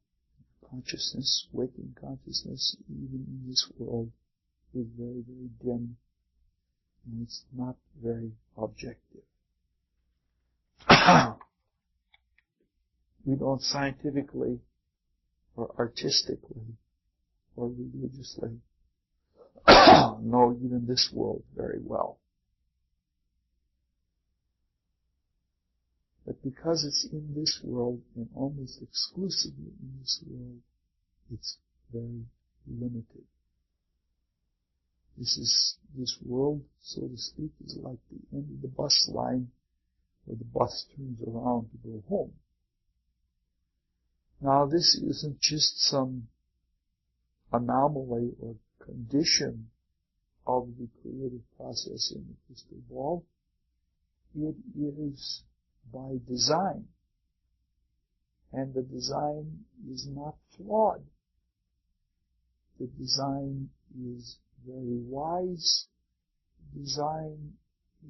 consciousness, waking consciousness, even in this world, is very, very dim, and it's not very objective. We don't scientifically or artistically or religiously know even this world very well. But because it's in this world, and almost exclusively in this world, it's very limited. This world, so to speak, is like the end of the bus line where the bus turns around to go home. Now, this isn't just some anomaly or condition of the creative process in the crystal ball. It is by design. And the design is not flawed. The design is very wise. The design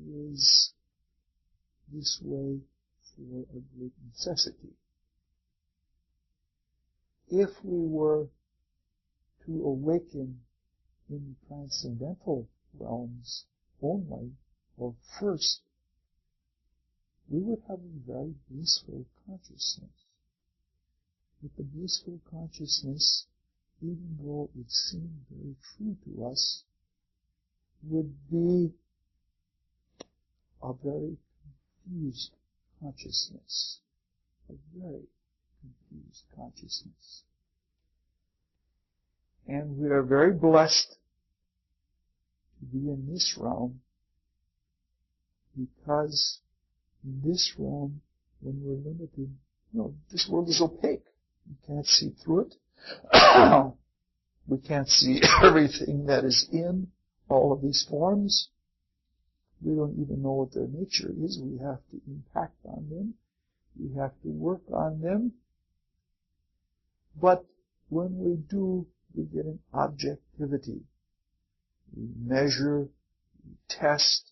is this way for a great necessity. If we were to awaken in the transcendental realms only, or first, we would have a very blissful consciousness. With the blissful consciousness, even though it would seem very true to us, would be a very confused consciousness. A very confused consciousness. And we are very blessed to be in this realm, because in this realm, when we're limited, this world is opaque. You can't see through it. We can't see everything that is in all of these forms. We don't even know what their nature is. We have to impact on them. We have to work on them. But when we do, we get an objectivity. We measure, we test,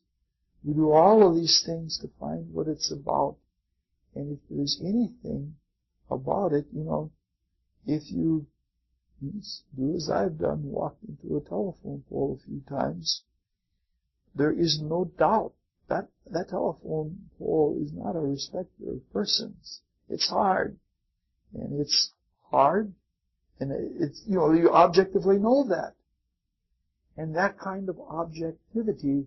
we do all of these things to find what it's about. And if there's anything about it, if you do as I've done, walk into a telephone pole a few times, there is no doubt that that telephone pole is not a respecter of persons. It's hard. And it's hard. And it's, you objectively know that. And that kind of objectivity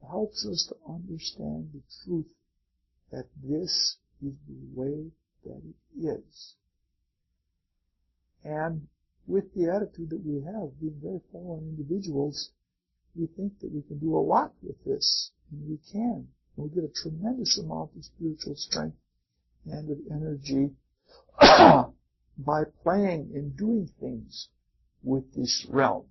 helps us to understand the truth that this is the way that it is. And with the attitude that we have, being very fallen individuals, we think that we can do a lot with this. And we can. And we get a tremendous amount of spiritual strength and of energy by playing and doing things with this realm.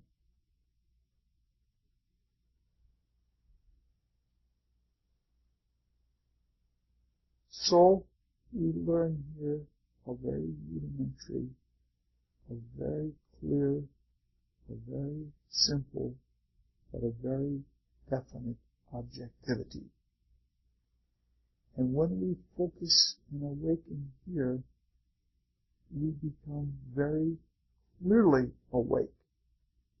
So, we learn here a very rudimentary, a very clear, a very simple, but a very definite objectivity. And when we focus and awaken here, we become very clearly awake.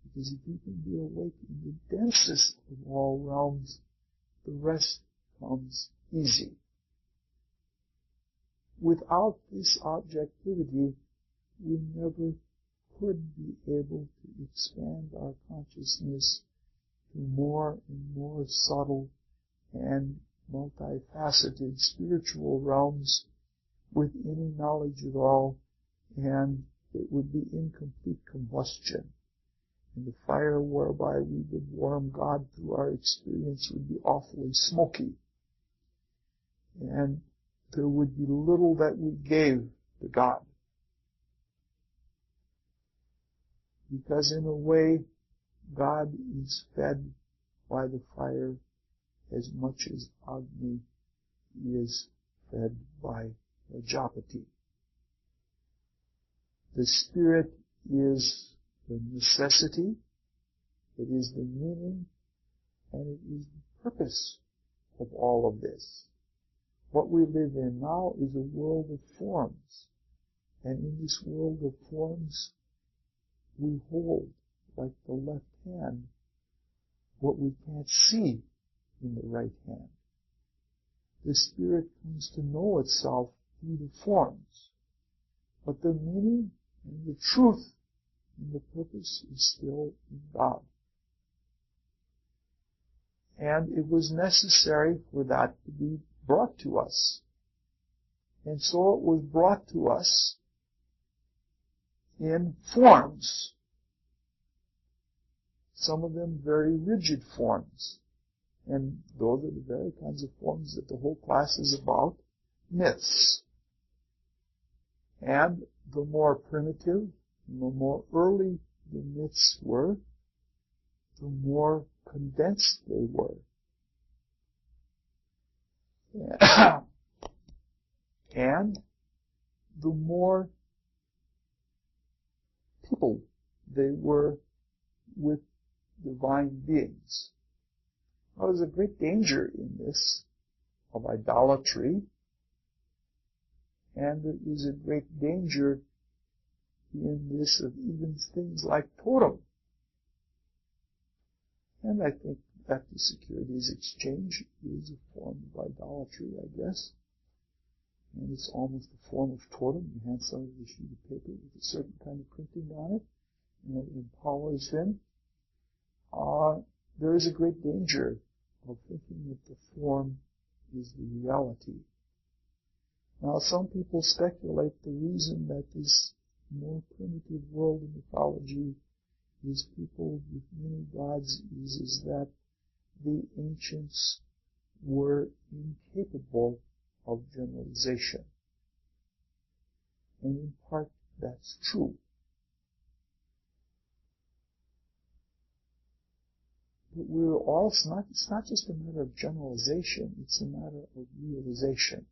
Because if you can be awake in the densest of all realms, the rest comes easy. Without this objectivity, we never could be able to expand our consciousness to more and more subtle and multifaceted spiritual realms with any knowledge at all, and it would be incomplete combustion. And the fire whereby we would warm God through our experience would be awfully smoky. And there would be little that we gave to God. Because in a way, God is fed by the fire as much as Agni is fed by Prajapati. The Spirit is the necessity, it is the meaning, and it is the purpose of all of this. What we live in now is a world of forms. And in this world of forms, we hold, like the left hand, what we can't see in the right hand. The Spirit comes to know itself through the forms. But the meaning and the truth and the purpose is still in God. And it was necessary for that to be brought to us. And so it was brought to us in forms. some of them very rigid forms. And those are the very kinds of forms that the whole class is about, myths. And the more primitive, the more early the myths were, the more condensed they were. And the more people they were with divine beings. Now, there's a great danger in this of idolatry, and there is a great danger in this of even things like totem. And I think that the securities exchange is a form of idolatry, I guess. And it's almost a form of totem. You hand somebody a sheet of paper with a certain kind of printing on it, and it empowers them. There is a great danger of thinking that the form is the reality. Now, some people speculate the reason that this more primitive world of mythology is people with many gods is that the ancients were incapable of generalization. And in part, that's true. But we're all, it's not just a matter of generalization, it's a matter of realization.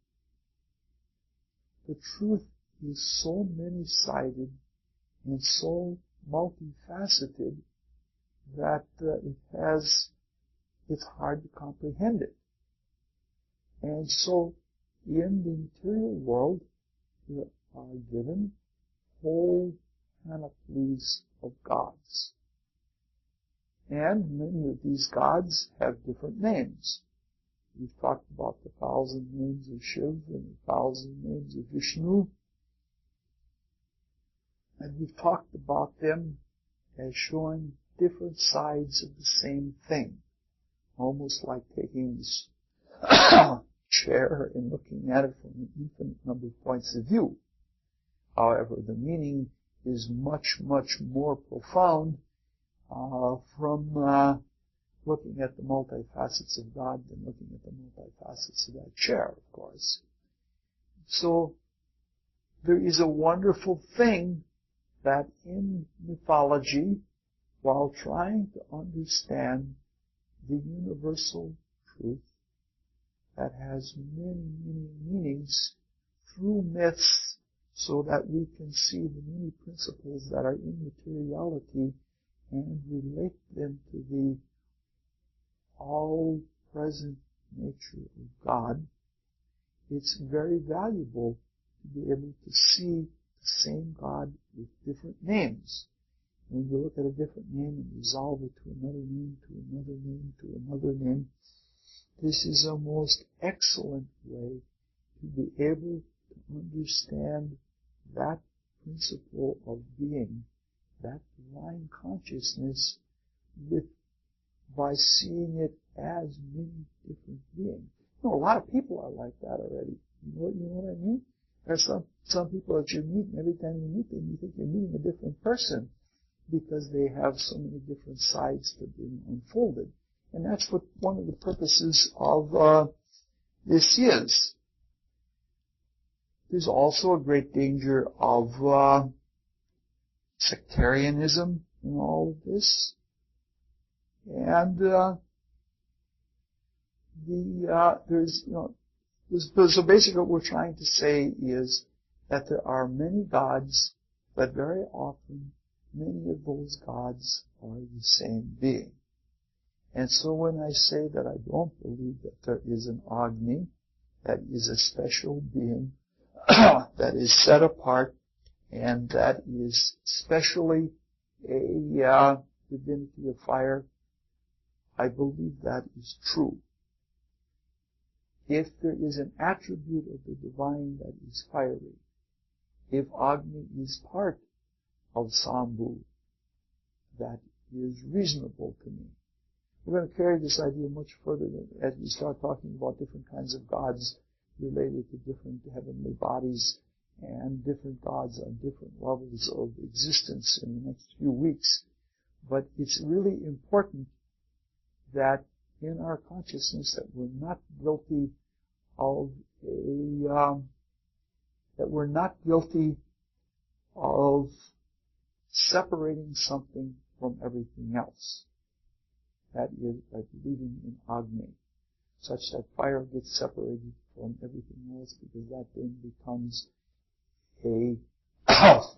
The truth is so many-sided and so multifaceted that it's hard to comprehend it. And so, in the material world, there are given whole panoplies of gods. And many of these gods have different names. We've talked about the 1,000 names of Shiv and the 1,000 names of Vishnu. And we've talked about them as showing different sides of the same thing. Almost like taking this chair and looking at it from an infinite number of points of view. However, the meaning is much, much more profound from looking at the multifacets of God than looking at the multifacets of that chair, of course. So, there is a wonderful thing that in mythology, while trying to understand the universal truth that has many, many meanings through myths, so that we can see the many principles that are in materiality and relate them to the all-present nature of God. It's very valuable to be able to see the same God with different names. When you look at a different name and resolve it to another name, to another name, to another name, this is a most excellent way to be able to understand that principle of being, that divine consciousness, by seeing it as many different beings. You know, a lot of people are like that already. You know what I mean? There's some people that you meet, and every time you meet them, you think you're meeting a different person, because they have so many different sides to being unfolded. And that's what one of the purposes of this is. There's also a great danger of sectarianism in all of this. And so basically what we're trying to say is that there are many gods, but very often many of those gods are the same being. And so when I say that I don't believe that there is an Agni, that is a special being, that is set apart, and that is specially a divinity of fire, I believe that is true. If there is an attribute of the divine that is fiery, if Agni is part of Sambhu, that is reasonable to me. We're going to carry this idea much further as we start talking about different kinds of gods related to different heavenly bodies and different gods on different levels of existence in the next few weeks. But it's really important that in our consciousness that we're not guilty of separating something from everything else. That is by believing in Agni, such that fire gets separated from everything else, because that then becomes a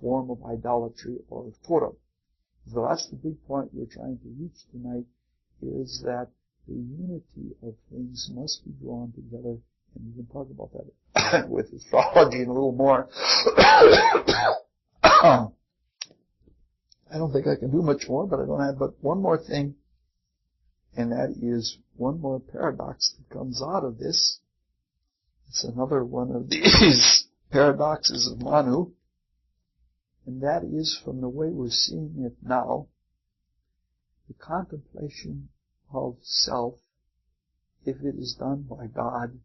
form of idolatry or Torah. So that's the big point we're trying to reach tonight, is that the unity of things must be drawn together, and we can talk about that with astrology in a little more. I don't think I can do much more, but I don't have but one more thing, and that is one more paradox that comes out of this. It's another one of these paradoxes of Manu, and that is, from the way we're seeing it now, the contemplation of self, if it is done by God,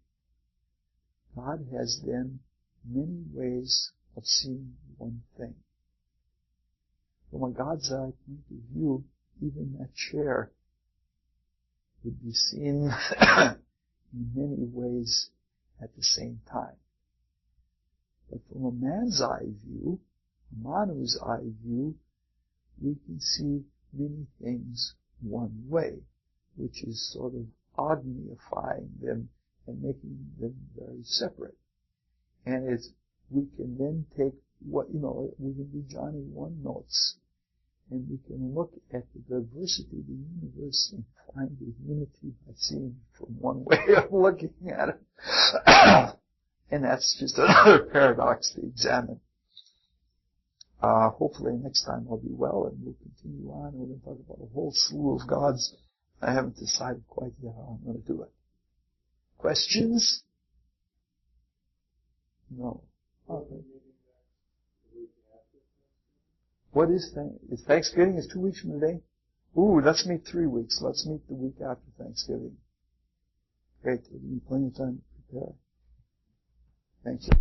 God has then many ways of seeing one thing. From a God's eye point of view, even that chair would be seen in many ways at the same time. But from a man's eye view, a Manu's eye view, we can see many things one way, which is sort of Agni-ifying them and making them very separate. And we can then take we can be Johnny One Notes, and we can look at the diversity of the universe and find the unity by seeing from one way of looking at it. And that's just another paradox to examine. Hopefully next time I'll be well, and we'll continue on. We're going to talk about a whole slew of gods. I haven't decided quite yet how I'm going to do it. Questions? No. Okay. What is Thanksgiving? Is 2 weeks from today? Ooh, let's meet 3 weeks. Let's meet the week after Thanksgiving. Great. There'll be plenty of time to prepare. Thank you.